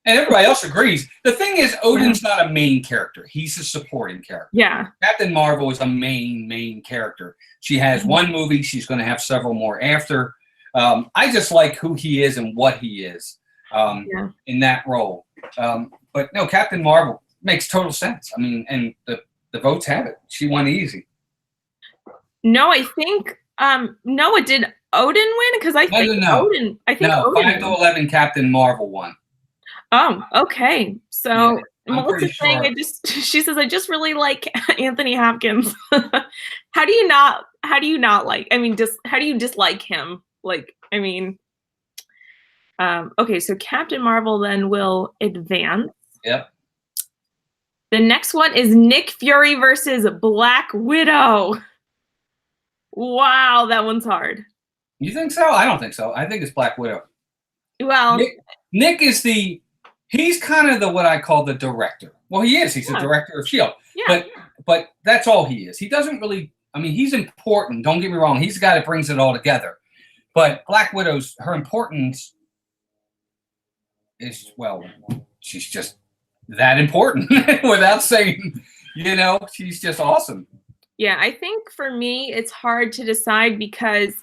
And everybody else agrees. The thing is, Odin's not a main character. He's a supporting character. Yeah. Captain Marvel is a main character. She has one movie. She's going to have several more after. I just like who he is and what he is in that role. But no, Captain Marvel makes total sense. I mean, and the votes have it. She won easy. No, I think Noah, did Odin win? Because I think Odin. I think Odin 5-11 Captain Marvel won. Oh, okay. So Melissa's saying she says I just really like Anthony Hopkins. How do you not like? I mean, how do you dislike him? Like, I mean, okay, so Captain Marvel then will advance. Yep. The next one is Nick Fury versus Black Widow. Wow, that one's hard. You think so? I don't think so. I think it's Black Widow. Well, Nick is he's kind of what I call the director. Well, he is. He's the director of S.H.I.E.L.D. Yeah. But that's all he is. He doesn't really, I mean, he's important. Don't get me wrong. He's the guy that brings it all together. But Black Widow's, her importance is, well, she's just that important without saying, she's just awesome. Yeah, I think for me, it's hard to decide because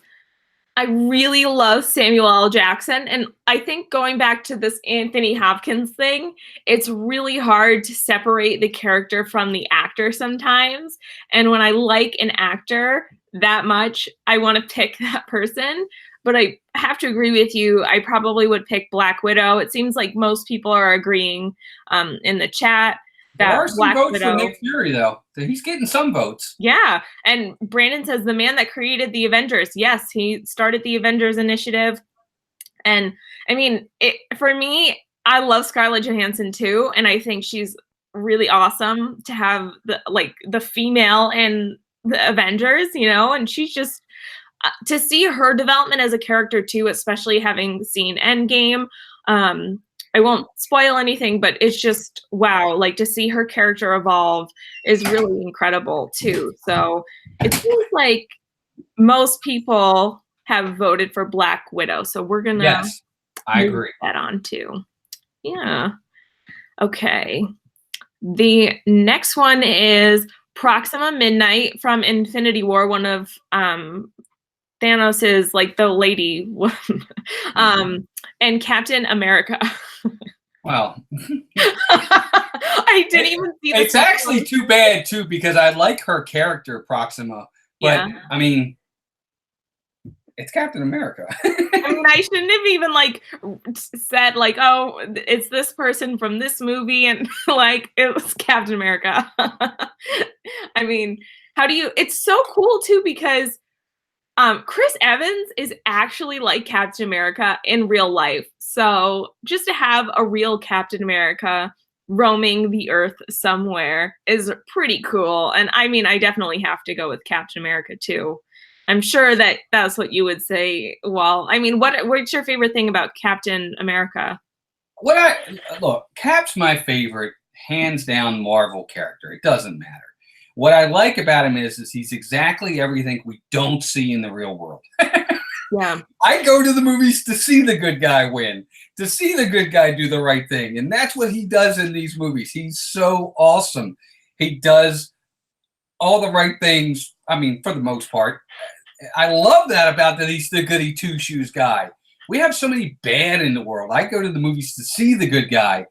I really love Samuel L. Jackson. And I think going back to this Anthony Hopkins thing, it's really hard to separate the character from the actor sometimes. And when I like an actor that much, I want to pick that person. But I have to agree with you. I probably would pick Black Widow. It seems like most people are agreeing in the chat. There are some votes for Nick Fury, though. So he's getting some votes. Yeah. And Brandon says the man that created the Avengers. Yes, he started the Avengers Initiative. And I mean, for me, I love Scarlett Johansson too. And I think she's really awesome to have the female in the Avengers, and she's just to see her development as a character too, especially having seen Endgame. I won't spoil anything, but it's just, wow, like to see her character evolve is really incredible too. So it seems like most people have voted for Black Widow. So we're going to I agree. that on too. Yeah. Okay. The next one is Proxima Midnight from Infinity War, one of Thanos's, like, the lady one, and Captain America. Well, I didn't even see this. It's actually too bad too, because I like her character Proxima, but I mean, it's Captain America. I mean, I shouldn't have even like said like, oh, it's this person from this movie, and like it was Captain America. I mean, how do you? It's so cool too, because Chris Evans is actually like Captain America in real life. So just to have a real Captain America roaming the earth somewhere is pretty cool. And I mean, I definitely have to go with Captain America too. I'm sure that that's what you would say. Well, I mean, what's your favorite thing about Captain America? Look, Cap's my favorite, hands down Marvel character. It doesn't matter. What I like about him is he's exactly everything we don't see in the real world. Yeah. I go to the movies to see the good guy win, to see the good guy do the right thing. And that's what he does in these movies. He's so awesome. He does all the right things. I mean, for the most part. I love that about that he's the goody two-shoes guy. We have so many bad in the world. I go to the movies to see the good guy.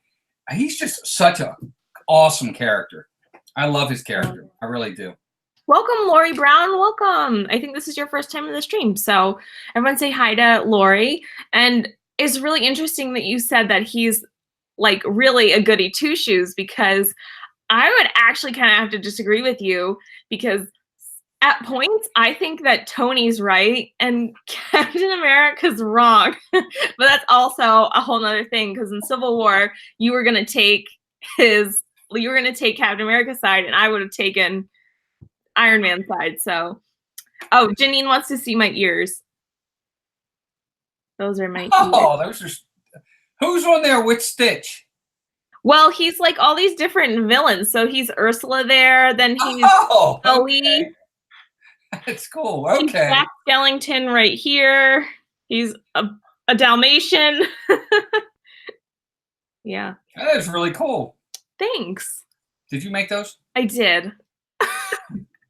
He's just such an awesome character. I love his character. I really do. Welcome, Lori Brown. Welcome. I think this is your first time in the stream. So everyone say hi to Lori. And it's really interesting that you said that he's like really a goody two-shoes, because I would actually kind of have to disagree with you, because at points, I think that Tony's right and Captain America's wrong. But that's also a whole nother thing, because in Civil War, you were going to take Captain America's side, and I would have taken Iron Man's side. So, oh, Jeanine wants to see my ears. Those are my ears. Oh, those are. Who's on there with Stitch? Well, he's like all these different villains. So he's Ursula there, then he's Bowie. Okay. That's cool. Okay. He's Jack Skellington right here. He's a Dalmatian. Yeah. That is really cool. Thanks. Did you make those? I did.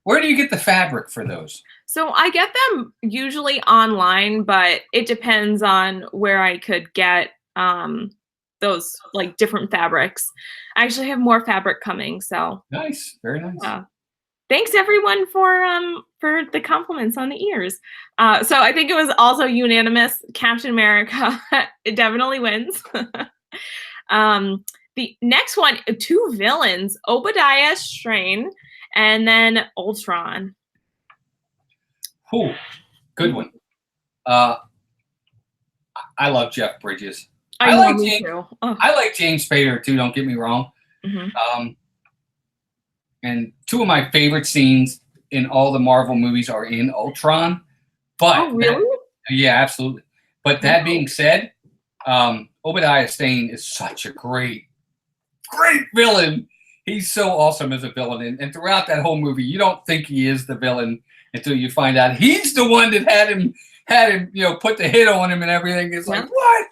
Where do you get the fabric for those? So I get them usually online, but it depends on where I could get those like different fabrics. I actually have more fabric coming, so. Nice. Very nice. Thanks everyone for the compliments on the ears. So I think it was also unanimous. Captain America, it definitely wins. The next one, two villains, Obadiah Stane and then Ultron. Cool. Good one. I love Jeff Bridges. I like James Spader too, don't get me wrong. Mm-hmm. And two of my favorite scenes in all the Marvel movies are in Ultron. But really? Yeah, absolutely. But that being said, Obadiah Stane is such a great villain. He's so awesome as a villain. And throughout that whole movie, you don't think he is the villain until you find out he's the one that had him, put the hit on him and everything. It's like, what?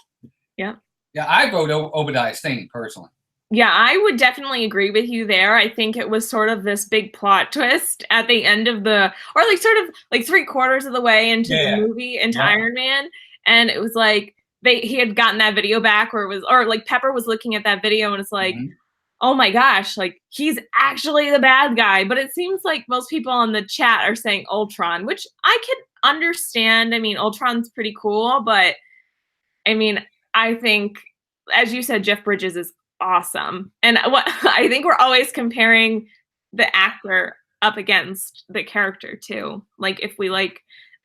Yeah. Yeah, I vote Obadiah Stane personally. Yeah, I would definitely agree with you there. I think it was sort of this big plot twist at the end of or like sort of like 3/4 of the way into the movie, into Iron Man. And it was like he had gotten that video back or like Pepper was looking at that video and it's like, oh my gosh, like he's actually the bad guy. But it seems like most people on the chat are saying Ultron, which I could understand. I mean, Ultron's pretty cool, but I mean, I think, as you said, Jeff Bridges is awesome. And what I think we're always comparing the actor up against the character too. Like if we like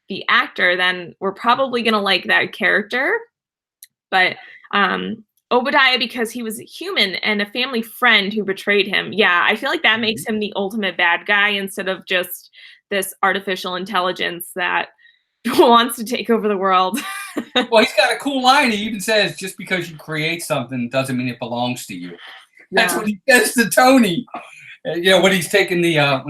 the actor, then we're probably gonna like that character. But Obadiah, because he was a human and a family friend who betrayed him. Yeah, I feel like that makes him the ultimate bad guy instead of just this artificial intelligence that wants to take over the world. Well, he's got a cool line. He even says, just because you create something doesn't mean it belongs to you. That's what he says to Tony. When he's taking the I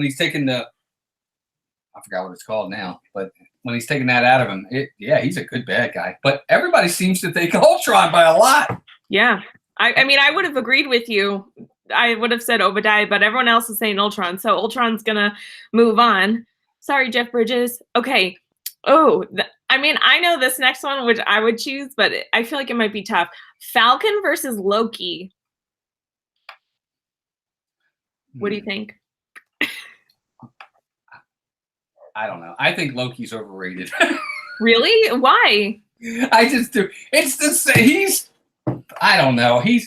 forgot what it's called now, but when he's taking that out of him, he's a good bad guy. But everybody seems to think Ultron by a lot. Yeah. I mean, I would have agreed with you I would have said BOBBIDI, but everyone else is saying Ultron. So Ultron's gonna move on. Sorry, Jeff Bridges. Okay. Oh, I mean, I know this next one, which I would choose, but I feel like it might be tough. Falcon versus Loki. What do you think? I don't know. I think Loki's overrated. Really? Why? I just do. It's the same. I don't know. He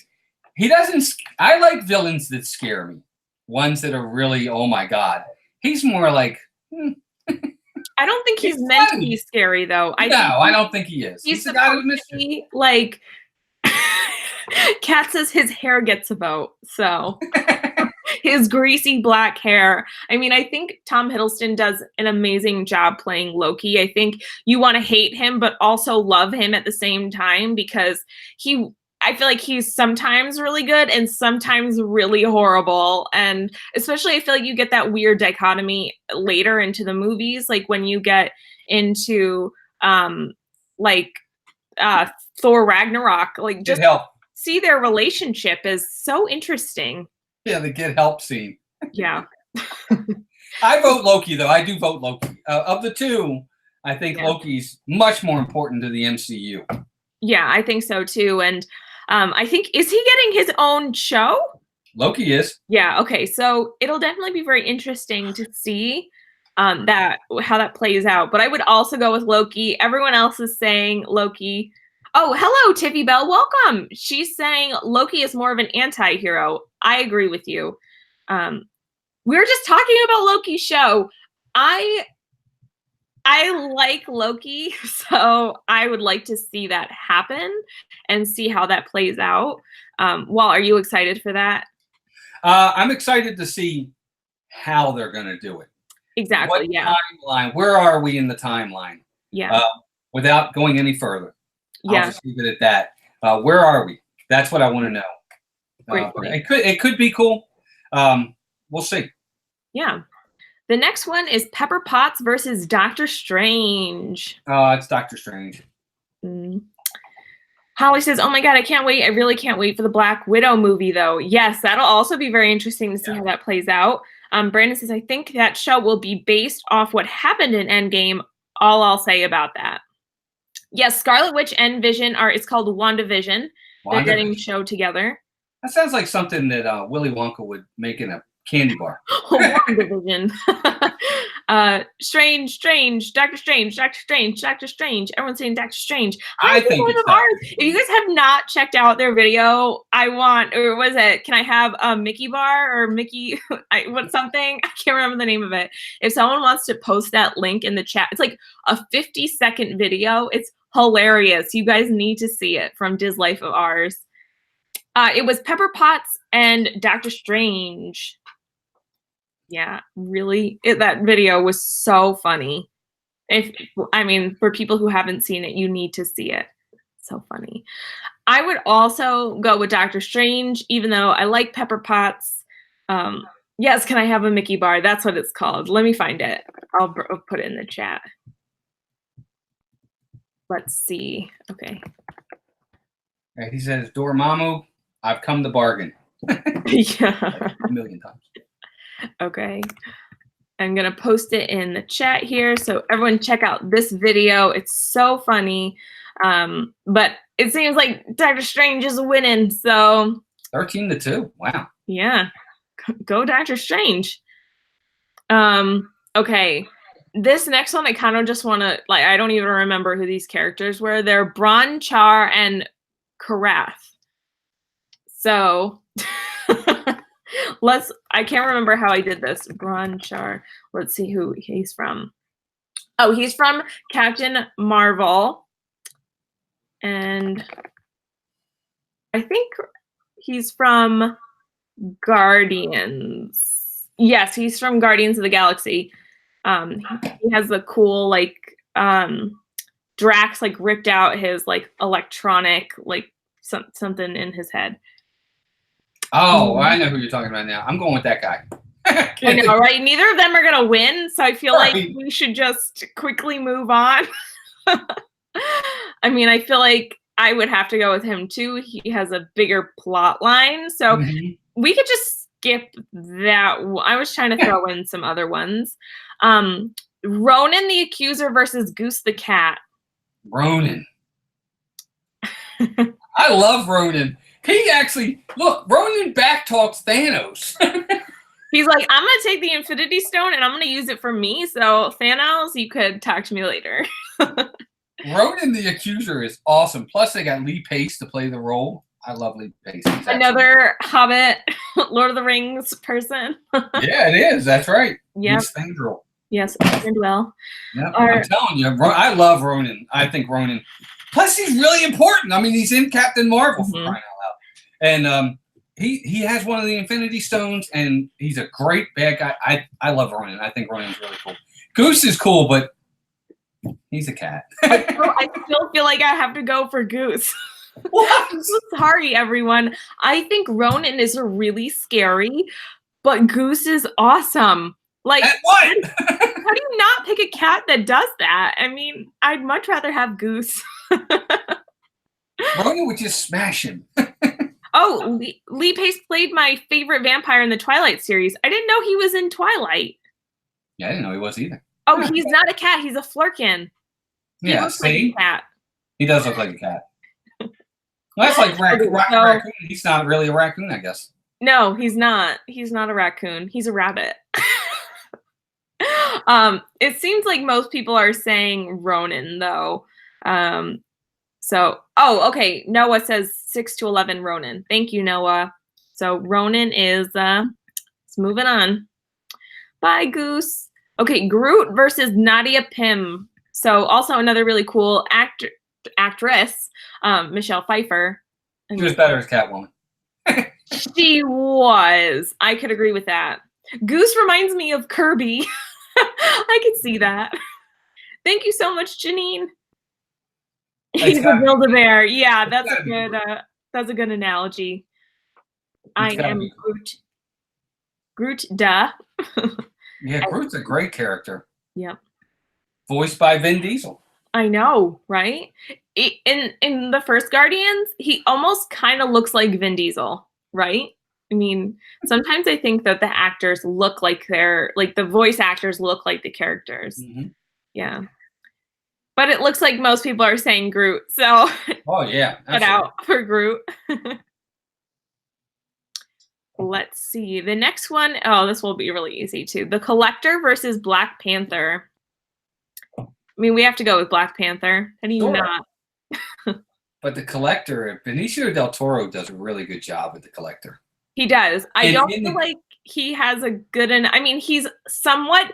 doesn't. I like villains that scare me. Ones that are really, oh my God. He's more like. I don't think he's meant to be scary, though. I don't think he is. He's the guy with mystery. Like, Kat says his hair gets a vote, so. His greasy black hair. I mean, I think Tom Hiddleston does an amazing job playing Loki. I think you want to hate him, but also love him at the same time because I feel like he's sometimes really good and sometimes really horrible. And especially I feel like you get that weird dichotomy later into the movies, like when you get into Thor Ragnarok, like just see their relationship is so interesting. Yeah, the get help scene. Yeah. I vote Loki, though. I do vote Loki. Of the two, I think Loki's much more important to the MCU. Yeah, I think so, too. And I think, is he getting his own show? Loki is. Yeah, okay. So it'll definitely be very interesting to see how that plays out. But I would also go with Loki. Everyone else is saying Loki. Oh, hello, Tiffy Bell. Welcome. She's saying Loki is more of an anti-hero. I agree with you. We were just talking about Loki's show. I like Loki, so I would like to see that happen and see how that plays out. Wal, are you excited for that? I'm excited to see how they're going to do it. Exactly, what timeline? Where are we in the timeline? Yeah. Without going any further. Yeah. I'll just leave it at that. Where are we? That's what I want to know. It could be cool. We'll see. Yeah. The next one is Pepper Potts versus Doctor Strange. It's Doctor Strange. Holly says, oh my God, I can't wait. I really can't wait for the Black Widow movie, though. Yes, that'll also be very interesting to see how that plays out. Brandon says, I think that show will be based off what happened in Endgame. All I'll say about that. Yes, Scarlet Witch and Vision it's called WandaVision. They're getting the show together. That sounds like something that Willy Wonka would make in a candy bar. WandaVision. Strange, Doctor Strange, Doctor Strange, Doctor Strange. Everyone's saying Doctor Strange. I think it's if you guys have not checked out their video, can I have a Mickey bar or Mickey, something? I can't remember the name of it. If someone wants to post that link in the chat, it's like a 50-second video. It's hilarious. You guys need to see it from Diz Life of Ours. It was Pepper Potts and Doctor Strange. Yeah, really, that video was so funny. For people who haven't seen it, you need to see it. So funny. I would also go with Doctor Strange, even though I like Pepper Potts. Yes, can I have a Mickey bar? That's what it's called. Let me find it. I'll put it in the chat. Let's see. Okay. He says, Dormammu, I've come to bargain. Yeah. Like a million times. Okay. I'm going to post it in the chat here. So everyone check out this video. It's so funny. But it seems like Doctor Strange is winning. So 13-2. Wow. Yeah. Go Doctor Strange. Okay. This next one, I kind of just want to, I don't even remember who these characters were. They're Bron, Char, and Karath. So I can't remember how I did this. Bron, Char. Let's see who he's from. Oh, he's from Captain Marvel. And I think he's from Guardians. Yes, he's from Guardians of the Galaxy. He has the cool, Drax, ripped out his, electronic, something in his head. Oh, I know who you're talking about now. I'm going with that guy. I know, right? Neither of them are going to win, so I feel like we should just quickly move on. I mean, I feel like I would have to go with him, too. He has a bigger plot line. So we could just skip that. I was trying to throw in some other ones. Ronin the Accuser versus Goose the Cat. Ronin. I love Ronin. He actually, look, Ronin backtalks Thanos. He's like, I'm going to take the Infinity Stone and I'm going to use it for me. So Thanos, you could talk to me later. Ronin the Accuser is awesome. Plus, they got Lee Pace to play the role. I love Lee Pace. Another Hobbit, Lord of the Rings person. Yeah, it is. That's right. Yeah. Yes, well. Yeah, I'm telling you, I love Ronin. I think Ronin. Plus, he's really important. I mean, he's in Captain Marvel for crying out loud. And he has one of the Infinity Stones, and he's a great bad guy. I love Ronin. I think Ronin's really cool. Goose is cool, but he's a cat. I still feel like I have to go for Goose. Sorry, everyone. I think Ronin is really scary, but Goose is awesome. Like, what? How do you not pick a cat that does that? I mean, I'd much rather have Goose. Ronin would just smash him. Oh, Lee Pace played my favorite vampire in the Twilight series. I didn't know he was in Twilight. Yeah, I didn't know he was either. Oh, he's not a cat. He's a flurkin. He looks like a cat. He does look like a cat. Well, that's like raccoon. He's not really a raccoon, I guess. No, he's not. He's not a raccoon. He's a rabbit. It seems like most people are saying Ronin, though. Okay. Noah says 6 to 11 Ronin. Thank you, Noah. So Ronin is moving on. Bye, Goose. Okay, Groot versus Nadia Pym. So also another really cool actress, Michelle Pfeiffer. She was better as Catwoman. She was. I could agree with that. Goose reminds me of Kirby. I could see that. Thank you so much, Jeanine. He's a Build-A-Bear. Yeah, that's a good analogy. I am Groot. Groot, duh. Yeah, Groot's a great character. Yep. Voiced by Vin Diesel. I know, right? In the first Guardians, he almost kind of looks like Vin Diesel, right? I mean, sometimes I think that the actors look like the voice actors look like the characters. Mm-hmm. Yeah. But it looks like most people are saying Groot, so oh yeah, put out for Groot. Let's see. The next one, this will be really easy too. The Collector versus Black Panther. I mean, we have to go with Black Panther. How do you not? But the Collector, Benicio del Toro does a really good job with the Collector. He does. I don't feel like he has a good he's somewhat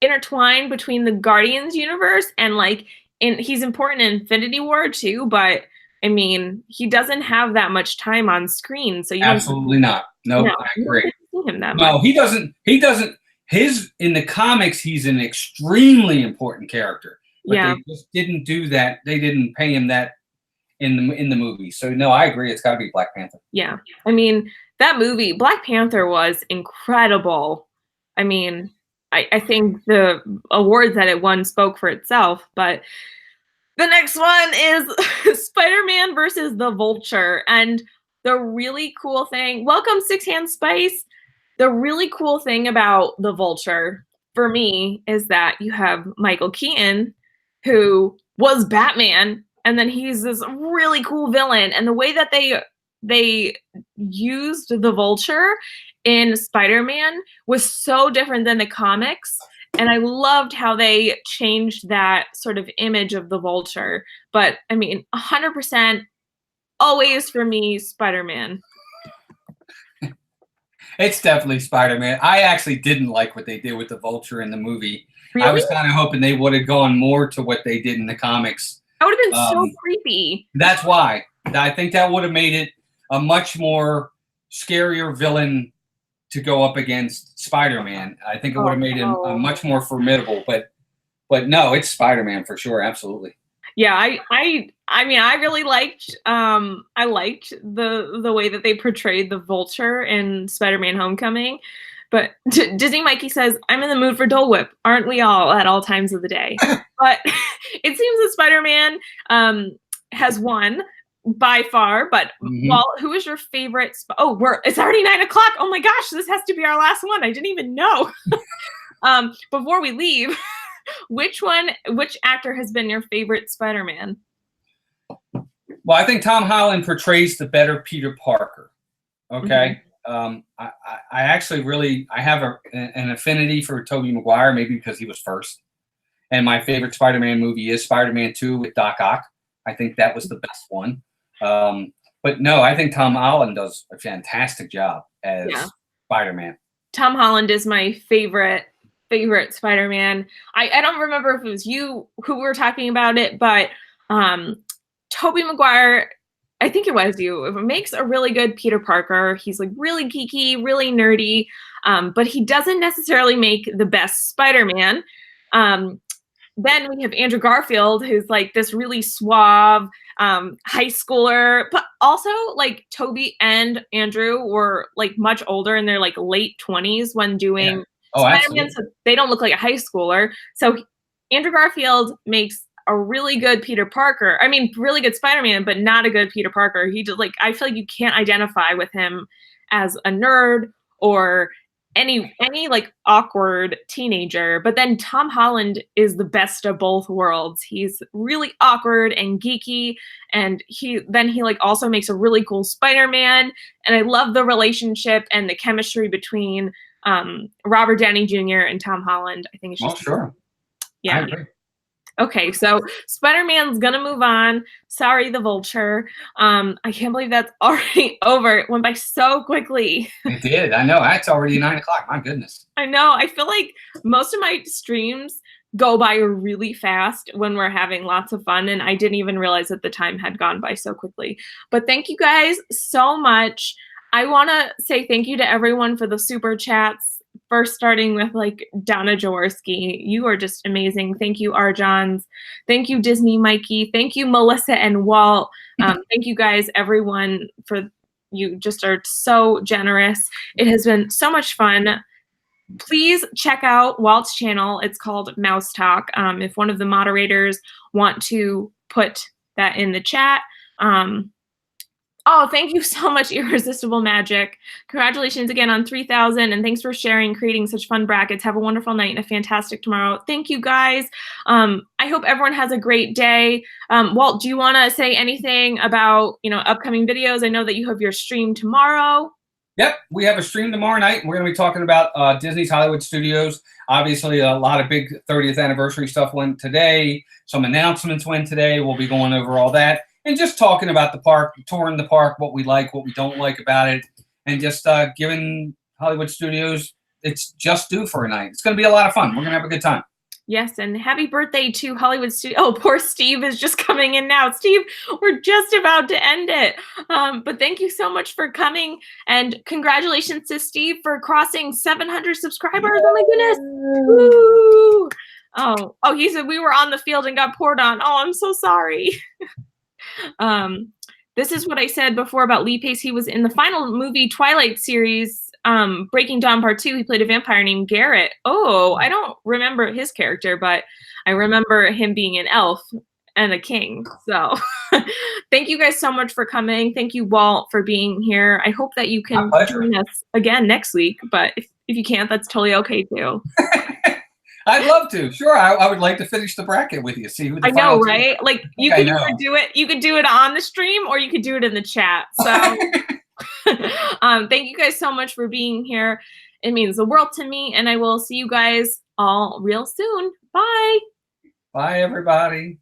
intertwined between the Guardians universe and he's important in Infinity War too, but I mean, he doesn't have that much time on screen, so you absolutely not. No, I agree. See him that no, much. He doesn't. In the comics, he's an extremely important character, but they just didn't do that. They didn't pay him that in the movie. So no, I agree. It's got to be Black Panther. Yeah, I mean that movie, Black Panther, was incredible. I mean, I think the awards that it won spoke for itself, but. The next one is Spider-Man versus the Vulture. And the really cool thing, welcome Six Hand Spice. The really cool thing about the Vulture for me is that you have Michael Keaton, who was Batman, and then he's this really cool villain. And the way that they used the Vulture in Spider-Man was so different than the comics. And I loved how they changed that sort of image of the Vulture. But, I mean, 100% always for me, Spider-Man. It's definitely Spider-Man. I actually didn't like what they did with the Vulture in the movie. Really? I was kind of hoping they would have gone more to what they did in the comics. That would have been so creepy. That's why. I think that would have made it a much more scarier villain to go up against Spider-Man. I think it would have made him much more formidable, but no, it's Spider-Man for sure, absolutely. Yeah, I mean, I really liked I liked the way that they portrayed the Vulture in Spider-Man Homecoming. But Disney Mikey says, I'm in the mood for Dole Whip. Aren't we all at all times of the day? But it seems that Spider-Man has won. by far. But Walt, who is your favorite? It's already 9 o'clock. Oh my gosh, this has to be our last one. I didn't even know. Before we leave, which actor has been your favorite Spider-Man? Well, I think Tom Holland portrays the better Peter Parker. Okay. I actually I have an affinity for Tobey Maguire, maybe because he was first. And my favorite Spider-Man movie is Spider-Man 2 with Doc Ock. I think that was the best one. But no, I think Tom Holland does a fantastic job as Spider-Man. Tom Holland is my favorite Spider-Man. I don't remember if it was you who were talking about it, but Tobey Maguire, I think it was you. It makes a really good Peter Parker. He's like really geeky, really nerdy, but he doesn't necessarily make the best Spider-Man. Then we have Andrew Garfield, who's like this really suave high schooler, but also like Toby and Andrew were like much older in their like late 20s when doing Spider-Man, so they don't look like a high schooler. So Andrew Garfield makes a really good Peter Parker. I mean, really good Spider-Man, but not a good Peter Parker. He just like, I feel like you can't identify with him as a nerd or any like awkward teenager. But then Tom Holland is the best of both worlds. He's really awkward and geeky, and he like also makes a really cool Spider-Man. And I love the relationship and the chemistry between Robert Downey Jr. and Tom Holland. I think it's just I agree. Okay, so Spider-Man's gonna move on. Sorry, the Vulture. I can't believe that's already over. It went by so quickly. It did. I know. It's already 9 o'clock. My goodness. I know. I feel like most of my streams go by really fast when we're having lots of fun, and I didn't even realize that the time had gone by so quickly. But thank you guys so much. I want to say thank you to everyone for the super chats. First, starting with like Donna Jaworski, you are just amazing. Thank you, Arjons. Thank you, Disney Mikey. Thank you, Melissa and Walt. Thank you guys, everyone, for you just are so generous. It has been so much fun. Please check out Walt's channel. It's called Mouse Talk. If one of the moderators want to put that in the chat. Oh, thank you so much, Irresistible Magic. Congratulations again on 3,000, and thanks for sharing, creating such fun brackets. Have a wonderful night and a fantastic tomorrow. Thank you, guys. I hope everyone has a great day. Walt, do you want to say anything about, upcoming videos? I know that you have your stream tomorrow. Yep, we have a stream tomorrow night. We're going to be talking about Disney's Hollywood Studios. Obviously, a lot of big 30th anniversary stuff went today. Some announcements went today. We'll be going over all that. And just talking about the park, touring the park, what we like, what we don't like about it, and just giving Hollywood Studios its just due for a night. It's going to be a lot of fun. We're going to have a good time. Yes, and happy birthday to Hollywood Studios. Oh, poor Steve is just coming in now. Steve, we're just about to end it. But thank you so much for coming, and congratulations to Steve for crossing 700 subscribers. Oh my goodness. Woo! Oh, he said we were on the field and got poured on. Oh, I'm so sorry. This is what I said before about Lee Pace. He was in the final movie Twilight series, Breaking Dawn Part 2. He played a vampire named Garrett. Oh, I don't remember his character, but I remember him being an elf and a king. So thank you guys so much for coming. Thank you, Walt, for being here. I hope that you can join us again next week, but if you can't, that's totally okay too. I'd love to. Sure, I would like to finish the bracket with you. See who the I know, right? Like you could either do it. You could do it on the stream, or you could do it in the chat. So, thank you guys so much for being here. It means the world to me, and I will see you guys all real soon. Bye. Bye, everybody.